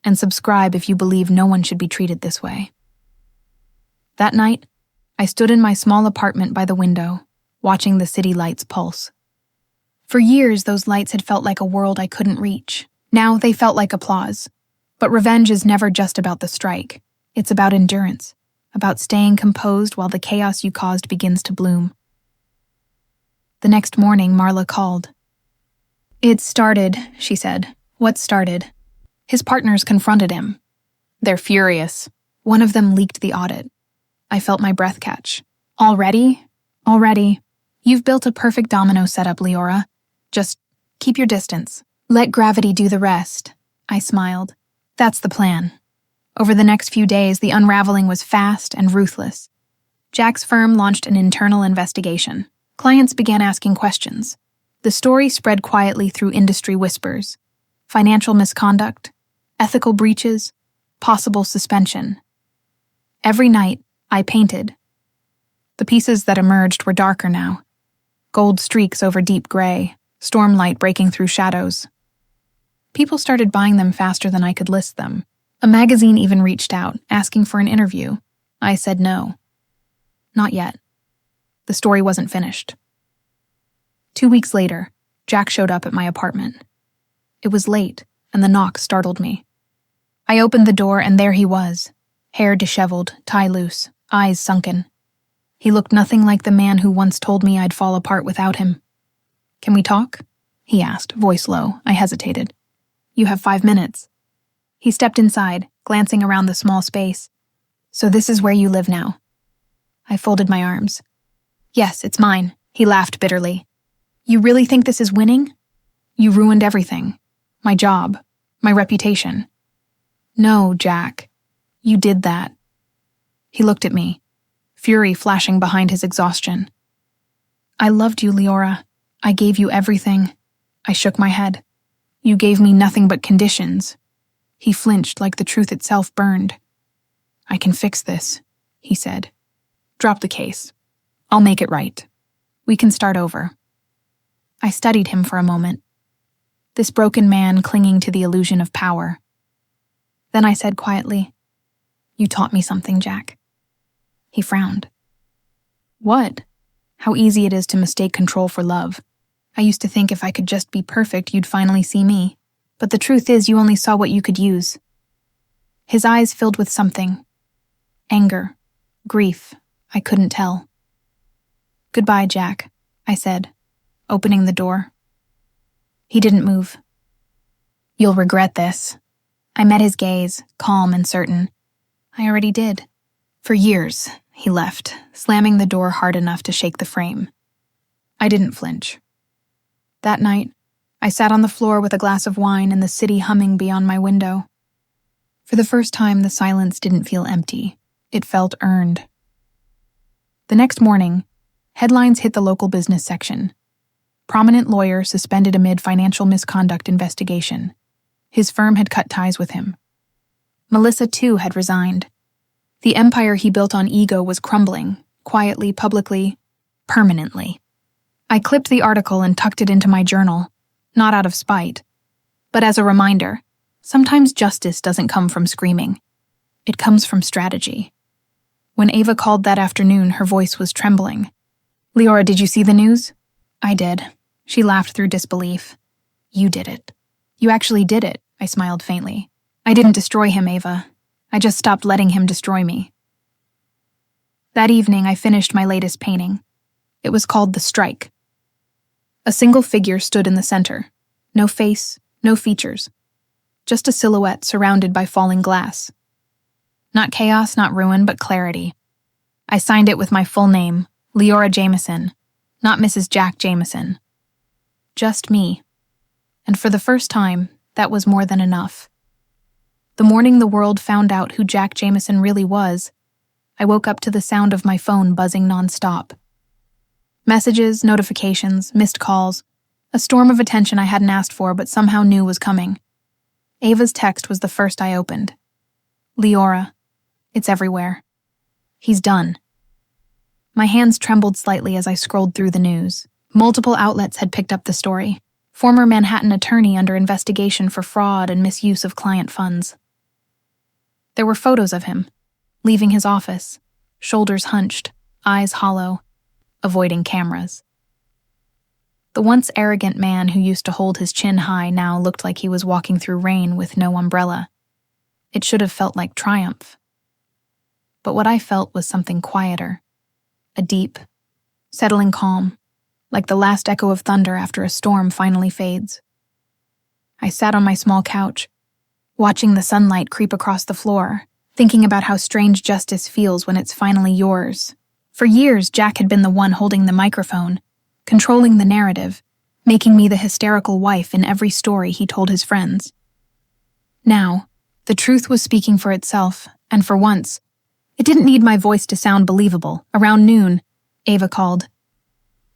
and subscribe if you believe no one should be treated this way. That night, I stood in my small apartment by the window, watching the city lights pulse. For years, those lights had felt like a world I couldn't reach, Now they felt like applause. But revenge is never just about the strike. It's about endurance, about staying composed while the chaos you caused begins to bloom. The next morning, Marla called. "It started," she said. "What started?" His partners confronted him. They're furious. One of them leaked the audit. I felt my breath catch. Already? Already. You've built a perfect domino setup, Liora. Just keep your distance. Let gravity do the rest. I smiled. That's the plan. Over the next few days, the unraveling was fast and ruthless. Jack's firm launched an internal investigation. Clients began asking questions. The story spread quietly through industry whispers. Financial misconduct, ethical breaches, possible suspension. Every night, I painted. The pieces that emerged were darker now. Gold streaks over deep gray, stormlight breaking through shadows. People started buying them faster than I could list them. A magazine even reached out, asking for an interview. I said no. Not yet. The story wasn't finished. 2 weeks later, Jack showed up at my apartment. It was late, and the knock startled me. I opened the door, and there he was, hair disheveled, tie loose, eyes sunken. He looked nothing like the man who once told me I'd fall apart without him. "Can we talk?" he asked, voice low. I hesitated. "You have 5 minutes." He stepped inside, glancing around the small space. "So this is where you live now?" I folded my arms. "Yes, it's mine." He laughed bitterly. "You really think this is winning? You ruined everything. My job, my reputation." "No, Jack. You did that." He looked at me, fury flashing behind his exhaustion. "I loved you, Liora. I gave you everything." I shook my head. "You gave me nothing but conditions." He flinched like the truth itself burned. "I can fix this," he said. "Drop the case. I'll make it right. We can start over." I studied him for a moment. This broken man clinging to the illusion of power. Then I said quietly, "You taught me something, Jack." He frowned. "What?" "How easy it is to mistake control for love. I used to think if I could just be perfect, you'd finally see me. But the truth is you only saw what you could use." His eyes filled with something. Anger, grief, I couldn't tell. "Goodbye, Jack," I said, opening the door. He didn't move. "You'll regret this." I met his gaze, calm and certain. I already did. For years, he left, slamming the door hard enough to shake the frame. I didn't flinch. That night, I sat on the floor with a glass of wine and the city humming beyond my window. For the first time, the silence didn't feel empty. It felt earned. The next morning, headlines hit the local business section. Prominent lawyer suspended amid financial misconduct investigation. His firm had cut ties with him. Melissa, too, had resigned. The empire he built on ego was crumbling, quietly, publicly, permanently. I clipped the article and tucked it into my journal, not out of spite, but as a reminder, sometimes justice doesn't come from screaming. It comes from strategy. When Ava called that afternoon, her voice was trembling. "Liora, did you see the news?" I did. She laughed through disbelief. "You did it." "You actually did it," I smiled faintly. "I didn't destroy him, Ava. I just stopped letting him destroy me." That evening, I finished my latest painting. It was called The Strike. A single figure stood in the center. No face, no features. Just a silhouette surrounded by falling glass. Not chaos, not ruin, but clarity. I signed it with my full name, Liora Jameson, not Mrs. Jack Jameson. Just me. And for the first time, that was more than enough. The morning the world found out who Jack Jameson really was, I woke up to the sound of my phone buzzing nonstop. Messages, notifications, missed calls, a storm of attention I hadn't asked for but somehow knew was coming. Ava's text was the first I opened. "Liora, it's everywhere. He's done." My hands trembled slightly as I scrolled through the news. Multiple outlets had picked up the story. Former Manhattan attorney under investigation for fraud and misuse of client funds. There were photos of him, leaving his office, shoulders hunched, eyes hollow, avoiding cameras. The once arrogant man who used to hold his chin high now looked like he was walking through rain with no umbrella. It should have felt like triumph. But what I felt was something quieter. A deep, settling calm, like the last echo of thunder after a storm finally fades. I sat on my small couch, watching the sunlight creep across the floor, thinking about how strange justice feels when it's finally yours. For years, Jack had been the one holding the microphone, controlling the narrative, making me the hysterical wife in every story he told his friends. Now, the truth was speaking for itself, and for once, it didn't need my voice to sound believable. Around noon, Ava called.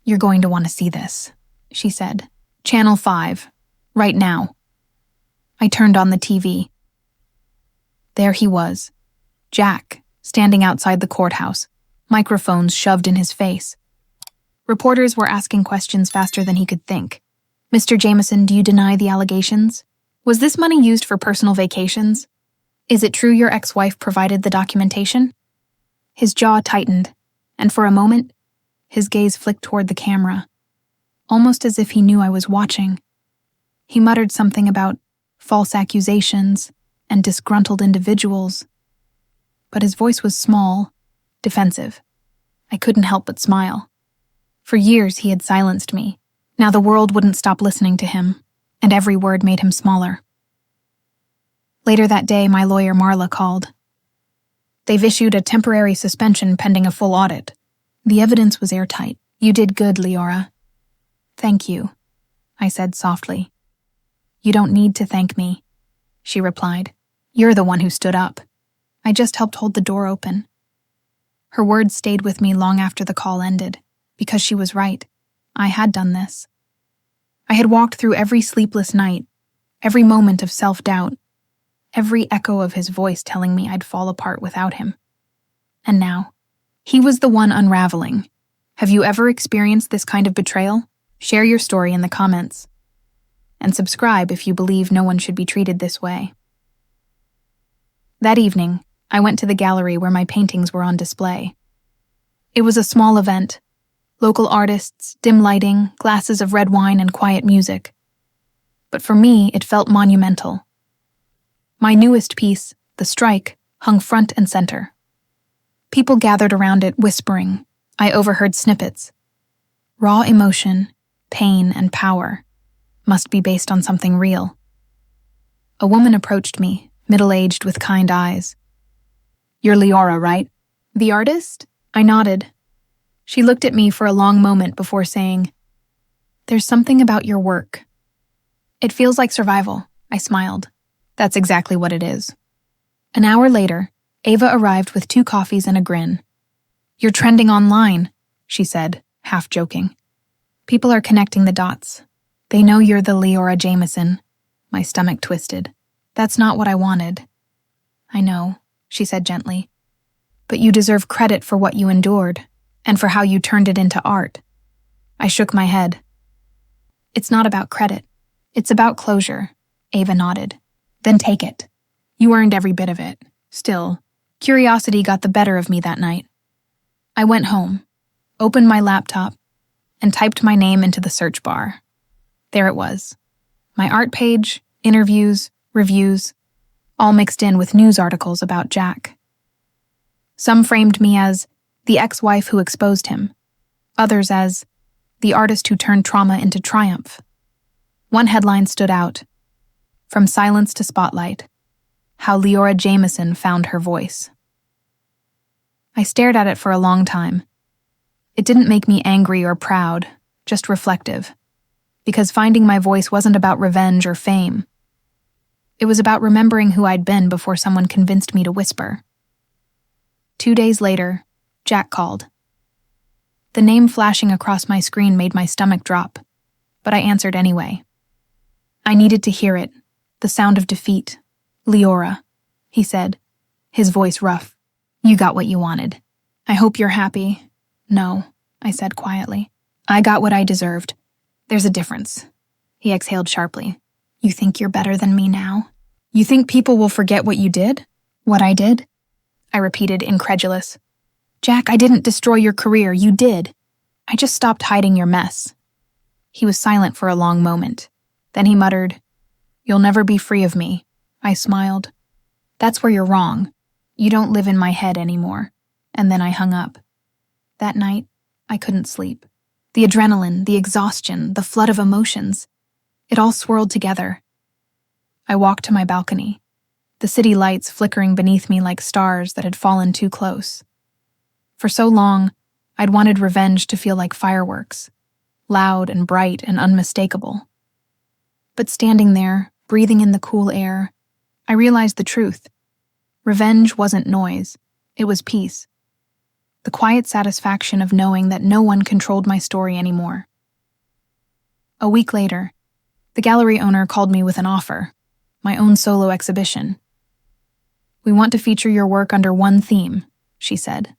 "You're going to want to see this," she said. "Channel 5, right now." I turned on the TV. There he was, Jack, standing outside the courthouse, microphones shoved in his face. Reporters were asking questions faster than he could think. "Mr. Jameson, do you deny the allegations? Was this money used for personal vacations? Is it true your ex-wife provided the documentation?" His jaw tightened, and for a moment, his gaze flicked toward the camera, almost as if he knew I was watching. He muttered something about false accusations and disgruntled individuals, but his voice was small, defensive. I couldn't help but smile. For years he had silenced me. Now the world wouldn't stop listening to him, and every word made him smaller. Later that day, my lawyer Marla called. "They've issued a temporary suspension pending a full audit. The evidence was airtight. You did good, Liora." "Thank you," I said softly. "You don't need to thank me," she replied. "You're the one who stood up. I just helped hold the door open." Her words stayed with me long after the call ended, because she was right. I had done this. I had walked through every sleepless night, every moment of self-doubt, every echo of his voice telling me I'd fall apart without him. And now, he was the one unraveling. Have you ever experienced this kind of betrayal? Share your story in the comments. And subscribe if you believe no one should be treated this way. That evening, I went to the gallery where my paintings were on display. It was a small event. Local artists, dim lighting, glasses of red wine, and quiet music. But for me, it felt monumental. My newest piece, The Strike, hung front and center. People gathered around it, whispering. I overheard snippets. Raw emotion, pain, and power must be based on something real. A woman approached me, middle-aged with kind eyes. "You're Liora, right?" "The artist?" I nodded. She looked at me for a long moment before saying, "There's something about your work." "It feels like survival," I smiled. "That's exactly what it is." An hour later, Ava arrived with 2 coffees and a grin. "You're trending online," she said, half joking. "People are connecting the dots. They know you're the Liora Jameson." My stomach twisted. "That's not what I wanted." "I know," she said gently. "But you deserve credit for what you endured, and for how you turned it into art." I shook my head. "It's not about credit. It's about closure," Ava nodded. "Then take it. You earned every bit of it. Still, curiosity got the better of me that night. I went home, opened my laptop, and typed my name into the search bar. There it was. My art page, interviews, reviews, all mixed in with news articles about Jack. Some framed me as the ex-wife who exposed him, others as the artist who turned trauma into triumph. One headline stood out: "From silence to spotlight, how Liora Jameson found her voice." I stared at it for a long time. It didn't make me angry or proud, just reflective, because finding my voice wasn't about revenge or fame. It was about remembering who I'd been before someone convinced me to whisper. 2 days later, Jack called. The name flashing across my screen made my stomach drop, but I answered anyway. I needed to hear it, the sound of defeat. "Liora," he said, his voice rough. "You got what you wanted. I hope you're happy." "No," I said quietly. "I got what I deserved. There's a difference." He exhaled sharply. "You think you're better than me now? You think people will forget what you did? What I did?" I repeated, incredulous. "Jack, I didn't destroy your career. You did. I just stopped hiding your mess." He was silent for a long moment. Then he muttered, "You'll never be free of me." I smiled. "That's where you're wrong. You don't live in my head anymore." And then I hung up. That night, I couldn't sleep. The adrenaline, the exhaustion, the flood of emotions, it all swirled together. I walked to my balcony, the city lights flickering beneath me like stars that had fallen too close. For so long, I'd wanted revenge to feel like fireworks, loud and bright and unmistakable. But standing there, breathing in the cool air, I realized the truth. Revenge wasn't noise, it was peace. The quiet satisfaction of knowing that no one controlled my story anymore. A week later, the gallery owner called me with an offer, my own solo exhibition. "We want to feature your work under one theme," she said.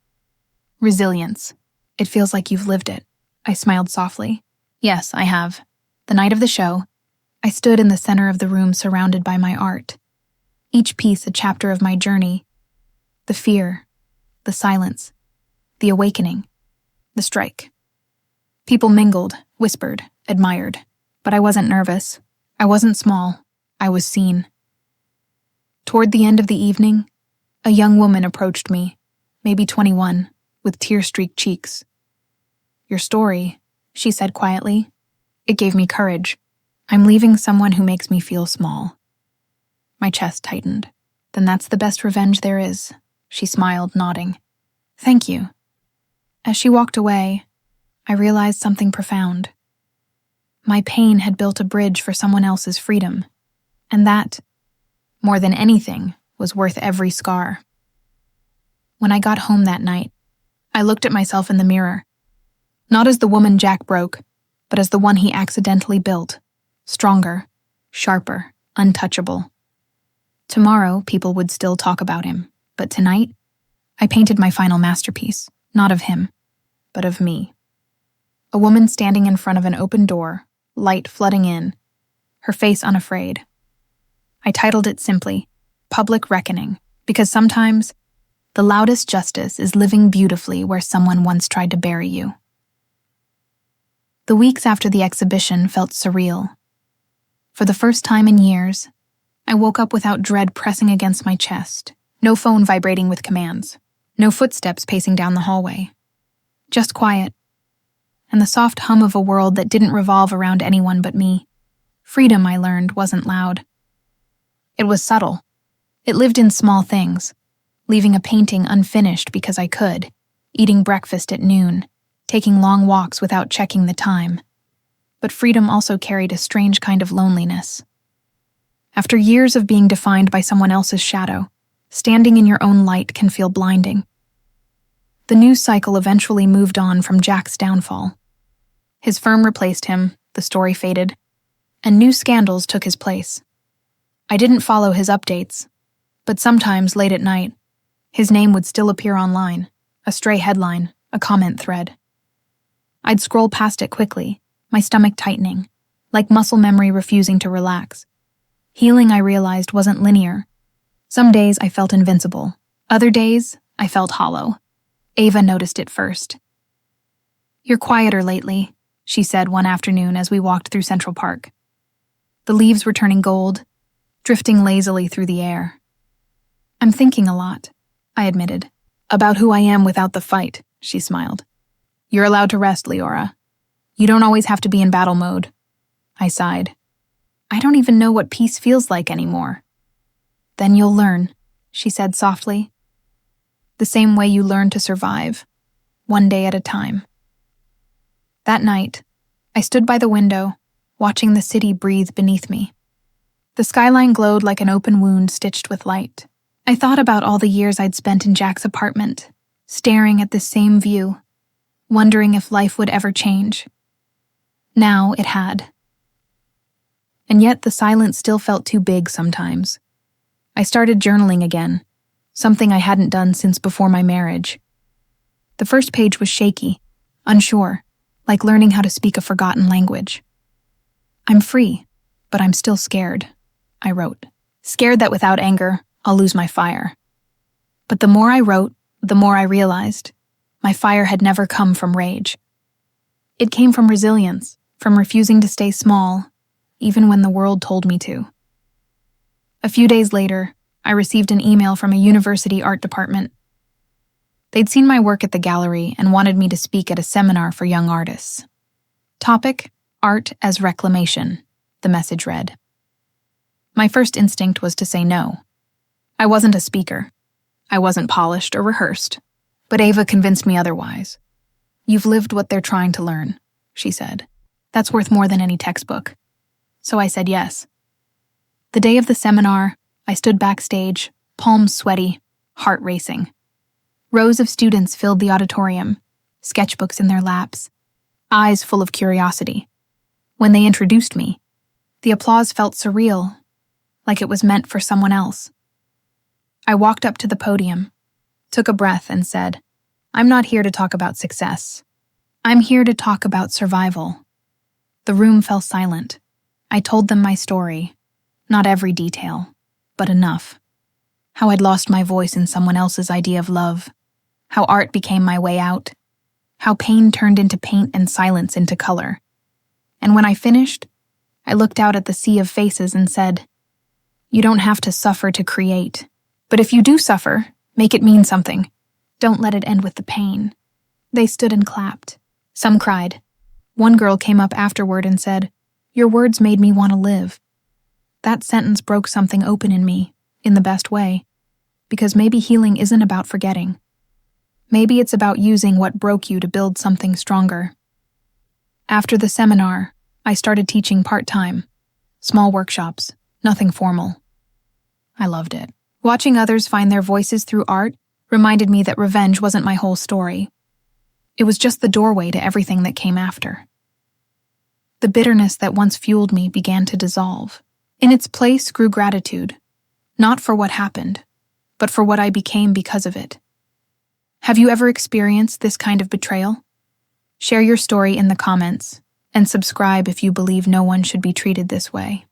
"Resilience. It feels like you've lived it." I smiled softly. "Yes, I have." The night of the show, I stood in the center of the room surrounded by my art. Each piece a chapter of my journey. The fear, the silence, the awakening, the strike. People mingled, whispered, admired. But I wasn't nervous. I wasn't small. I was seen. Toward the end of the evening, a young woman approached me, maybe 21, with tear-streaked cheeks. "Your story," she said quietly. It gave me courage. "I'm leaving someone who makes me feel small." My chest tightened. "Then that's the best revenge there is," she smiled, nodding. "Thank you." As she walked away, I realized something profound. My pain had built a bridge for someone else's freedom, and that, more than anything, was worth every scar. When I got home that night, I looked at myself in the mirror, not as the woman Jack broke, but as the one he accidentally built, stronger, sharper, untouchable. Tomorrow, people would still talk about him, but tonight, I painted my final masterpiece, not of him, but of me. A woman standing in front of an open door, light flooding in, her face unafraid. I titled it simply, Public Reckoning, because sometimes the loudest justice is living beautifully where someone once tried to bury you. The weeks after the exhibition felt surreal. For the first time in years, I woke up without dread pressing against my chest, no phone vibrating with commands, no footsteps pacing down the hallway. Just quiet, and the soft hum of a world that didn't revolve around anyone but me. Freedom, I learned, wasn't loud. It was subtle. It lived in small things, leaving a painting unfinished because I could, eating breakfast at noon, taking long walks without checking the time. But freedom also carried a strange kind of loneliness. After years of being defined by someone else's shadow, standing in your own light can feel blinding. The news cycle eventually moved on from Jack's downfall. His firm replaced him, the story faded, and new scandals took his place. I didn't follow his updates, but sometimes late at night, his name would still appear online, a stray headline, a comment thread. I'd scroll past it quickly, my stomach tightening, like muscle memory refusing to relax. Healing, I realized, wasn't linear. Some days I felt invincible. Other days, I felt hollow. Ava noticed it first. "You're quieter lately," she said one afternoon as we walked through Central Park. The leaves were turning gold, drifting lazily through the air. "I'm thinking a lot," I admitted. "About who I am without the fight," she smiled. "You're allowed to rest, Liora. You don't always have to be in battle mode." I sighed. "I don't even know what peace feels like anymore." "Then you'll learn," she said softly. "The same way you learn to survive, one day at a time." That night, I stood by the window, watching the city breathe beneath me. The skyline glowed like an open wound stitched with light. I thought about all the years I'd spent in Jack's apartment, staring at this same view, wondering if life would ever change. Now it had. And yet the silence still felt too big sometimes. I started journaling again, something I hadn't done since before my marriage. The first page was shaky, unsure, like learning how to speak a forgotten language. "I'm free, but I'm still scared," I wrote. "Scared that without anger, I'll lose my fire." But the more I wrote, the more I realized my fire had never come from rage. It came from resilience, from refusing to stay small, even when the world told me to. A few days later, I received an email from a university art department. They'd seen my work at the gallery and wanted me to speak at a seminar for young artists. Topic: Art as Reclamation, the message read. My first instinct was to say no. I wasn't a speaker. I wasn't polished or rehearsed. But Ava convinced me otherwise. "You've lived what they're trying to learn," she said. "That's worth more than any textbook." So I said yes. The day of the seminar, I stood backstage, palms sweaty, heart racing. Rows of students filled the auditorium, sketchbooks in their laps, eyes full of curiosity. When they introduced me, the applause felt surreal, like it was meant for someone else. I walked up to the podium, took a breath, and said, "I'm not here to talk about success. I'm here to talk about survival." The room fell silent. I told them my story, not every detail, but enough. How I'd lost my voice in someone else's idea of love, how art became my way out, how pain turned into paint and silence into color. And when I finished, I looked out at the sea of faces and said, "You don't have to suffer to create. But if you do suffer, make it mean something. Don't let it end with the pain." They stood and clapped. Some cried. One girl came up afterward and said, "Your words made me want to live." That sentence broke something open in me, in the best way, because maybe healing isn't about forgetting. Maybe it's about using what broke you to build something stronger. After the seminar, I started teaching part-time, small workshops, nothing formal. I loved it. Watching others find their voices through art reminded me that revenge wasn't my whole story. It was just the doorway to everything that came after. The bitterness that once fueled me began to dissolve. In its place grew gratitude, not for what happened, but for what I became because of it. Have you ever experienced this kind of betrayal? Share your story in the comments, and subscribe if you believe no one should be treated this way.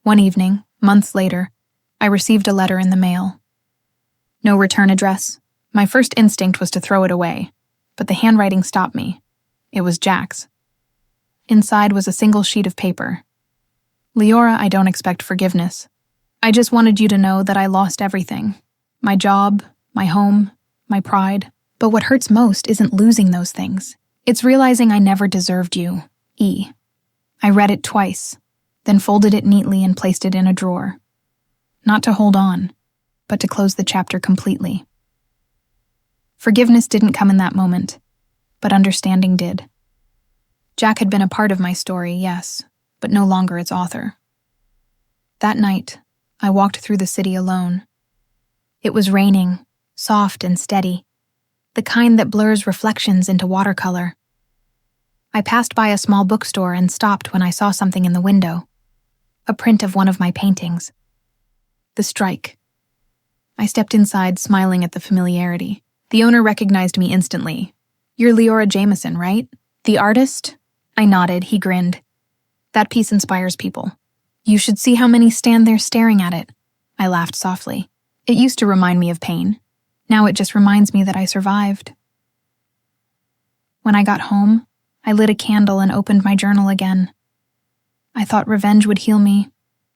One evening, months later, I received a letter in the mail. No return address. My first instinct was to throw it away, but the handwriting stopped me. It was Jack's. Inside was a single sheet of paper. "Liora, I don't expect forgiveness. I just wanted you to know that I lost everything. My job, my home, my pride. But what hurts most isn't losing those things. It's realizing I never deserved you. E." I read it twice, then folded it neatly and placed it in a drawer. Not to hold on, but to close the chapter completely. Forgiveness didn't come in that moment, but understanding did. Jack had been a part of my story, yes, but no longer its author. That night, I walked through the city alone. It was raining, soft and steady, the kind that blurs reflections into watercolor. I passed by a small bookstore and stopped when I saw something in the window, a print of one of my paintings. The Strike. I stepped inside, smiling at the familiarity. The owner recognized me instantly. "You're Liora Jameson, right? The artist?" I nodded. He grinned. "That piece inspires people. You should see how many stand there staring at it." I laughed softly. It used to remind me of pain. Now it just reminds me that I survived. When I got home, I lit a candle and opened my journal again. I thought revenge would heal me,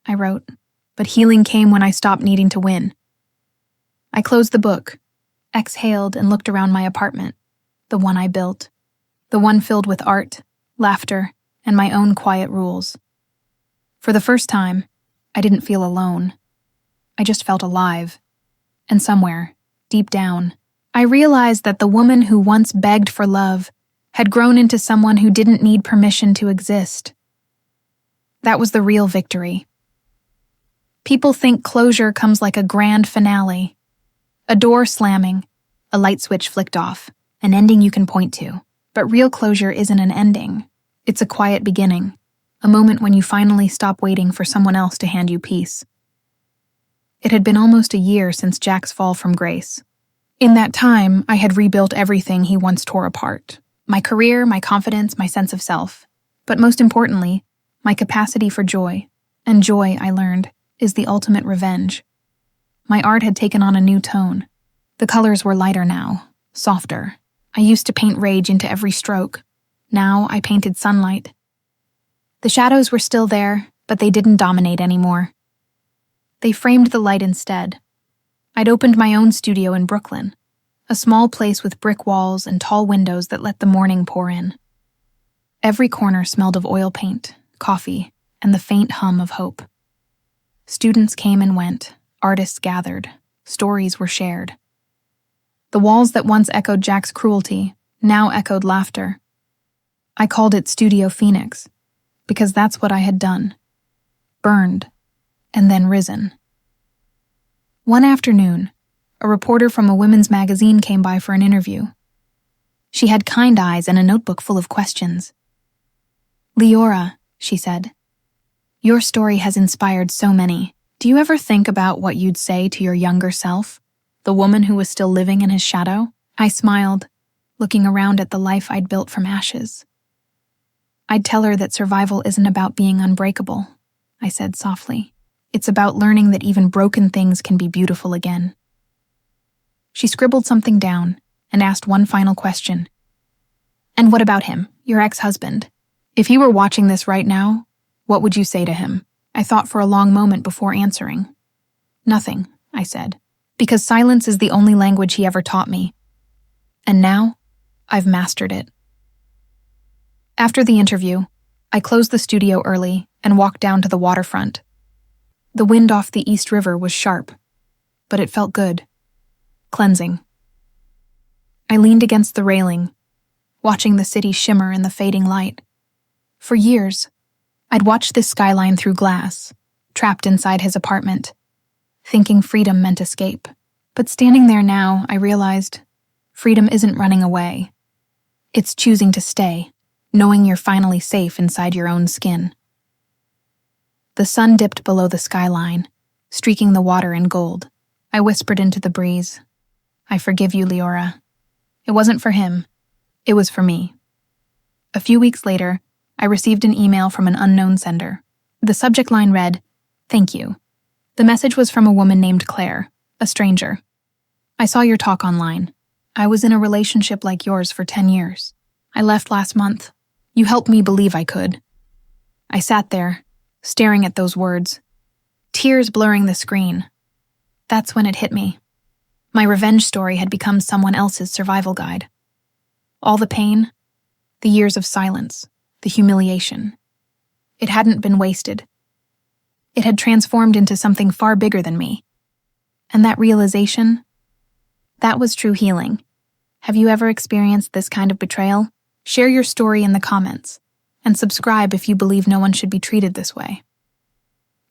I wrote, but healing came when I stopped needing to win. I closed the book, exhaled, and looked around my apartment, the one I built, the one filled with art, laughter, and my own quiet rules. For the first time, I didn't feel alone. I just felt alive. And somewhere, deep down, I realized that the woman who once begged for love had grown into someone who didn't need permission to exist. That was the real victory. People think closure comes like a grand finale. A door slamming, a light switch flicked off, an ending you can point to. But real closure isn't an ending. It's a quiet beginning, a moment when you finally stop waiting for someone else to hand you peace. It had been almost a year since Jack's fall from grace. In that time, I had rebuilt everything he once tore apart. My career, my confidence, my sense of self. But most importantly, my capacity for joy. And joy, I learned, is the ultimate revenge. My art had taken on a new tone. The colors were lighter now, softer. I used to paint rage into every stroke. Now I painted sunlight. The shadows were still there, but they didn't dominate anymore. They framed the light instead. I'd opened my own studio in Brooklyn, a small place with brick walls and tall windows that let the morning pour in. Every corner smelled of oil paint, coffee, and the faint hum of hope. Students came and went, artists gathered, stories were shared. The walls that once echoed Jack's cruelty now echoed laughter. I called it Studio Phoenix, because that's what I had done. Burned, and then risen. One afternoon, a reporter from a women's magazine came by for an interview. She had kind eyes and a notebook full of questions. "Liora," she said, "your story has inspired so many. Do you ever think about what you'd say to your younger self, the woman who was still living in his shadow?" I smiled, looking around at the life I'd built from ashes. "I'd tell her that survival isn't about being unbreakable," I said softly. "It's about learning that even broken things can be beautiful again." She scribbled something down and asked one final question. "And what about him, your ex-husband? If he were watching this right now, what would you say to him?" I thought for a long moment before answering. "Nothing," I said, "because silence is the only language he ever taught me. And now, I've mastered it." After the interview, I closed the studio early and walked down to the waterfront. The wind off the East River was sharp, but it felt good. Cleansing. I leaned against the railing, watching the city shimmer in the fading light. For years, I'd watched this skyline through glass, trapped inside his apartment, thinking freedom meant escape. But standing there now, I realized freedom isn't running away. It's choosing to stay, knowing you're finally safe inside your own skin. The sun dipped below the skyline, streaking the water in gold. I whispered into the breeze, "I forgive you, Liora." It wasn't for him. It was for me. A few weeks later, I received an email from an unknown sender. The subject line read, "Thank you." The message was from a woman named Claire, a stranger. "I saw your talk online. I was in a relationship like yours for 10 years. I left last month. You helped me believe I could." I sat there, staring at those words, tears blurring the screen. That's when it hit me. My revenge story had become someone else's survival guide. All the pain, the years of silence, the humiliation. It hadn't been wasted. It had transformed into something far bigger than me. And that realization, that was true healing. Have you ever experienced this kind of betrayal? Share your story in the comments, and subscribe if you believe no one should be treated this way.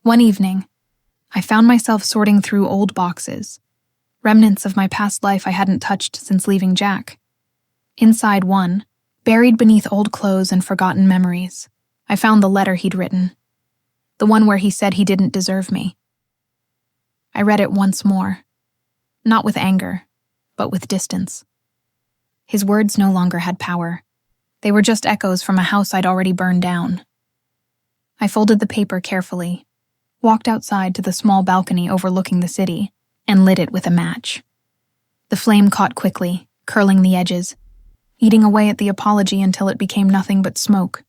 One evening, I found myself sorting through old boxes, remnants of my past life I hadn't touched since leaving Jack. Inside one, buried beneath old clothes and forgotten memories, I found the letter he'd written, the one where he said he didn't deserve me. I read it once more, not with anger, but with distance. His words no longer had power. They were just echoes from a house I'd already burned down. I folded the paper carefully, walked outside to the small balcony overlooking the city, and lit it with a match. The flame caught quickly, curling the edges, eating away at the apology until it became nothing but smoke.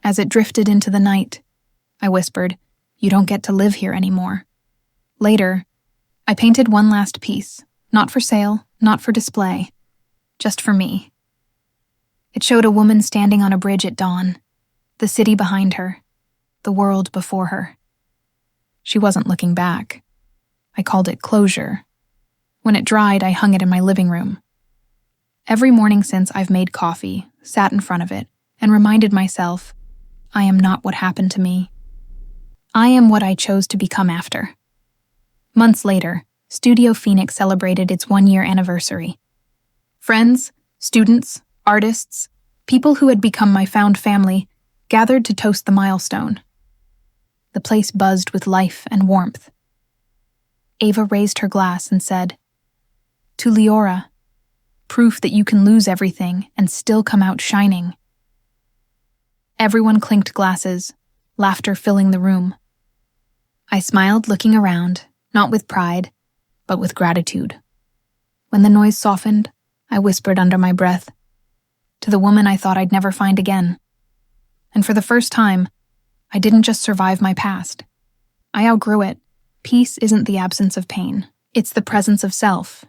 As it drifted into the night, I whispered, "You don't get to live here anymore." Later, I painted one last piece, not for sale, not for display, just for me. It showed a woman standing on a bridge at dawn, the city behind her, the world before her. She wasn't looking back. I called it closure. When it dried, I hung it in my living room. Every morning since, I've made coffee, sat in front of it, and reminded myself, I am not what happened to me. I am what I chose to become after. Months later, Studio Phoenix celebrated its 1-year anniversary. Friends, students, artists, people who had become my found family, gathered to toast the milestone. The place buzzed with life and warmth. Ava raised her glass and said, "To Liora, proof that you can lose everything and still come out shining." Everyone clinked glasses, laughter filling the room. I smiled, looking around, not with pride, but with gratitude. When the noise softened, I whispered under my breath, to the woman I thought I'd never find again. And for the first time, I didn't just survive my past. I outgrew it. Peace isn't the absence of pain. It's the presence of self.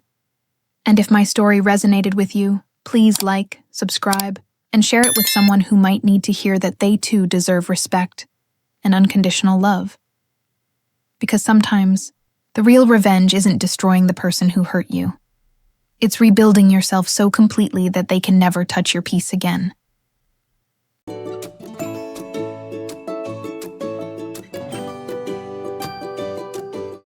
And if my story resonated with you, please like, subscribe, and share it with someone who might need to hear that they too deserve respect and unconditional love. Because sometimes, the real revenge isn't destroying the person who hurt you. It's rebuilding yourself so completely that they can never touch your peace again.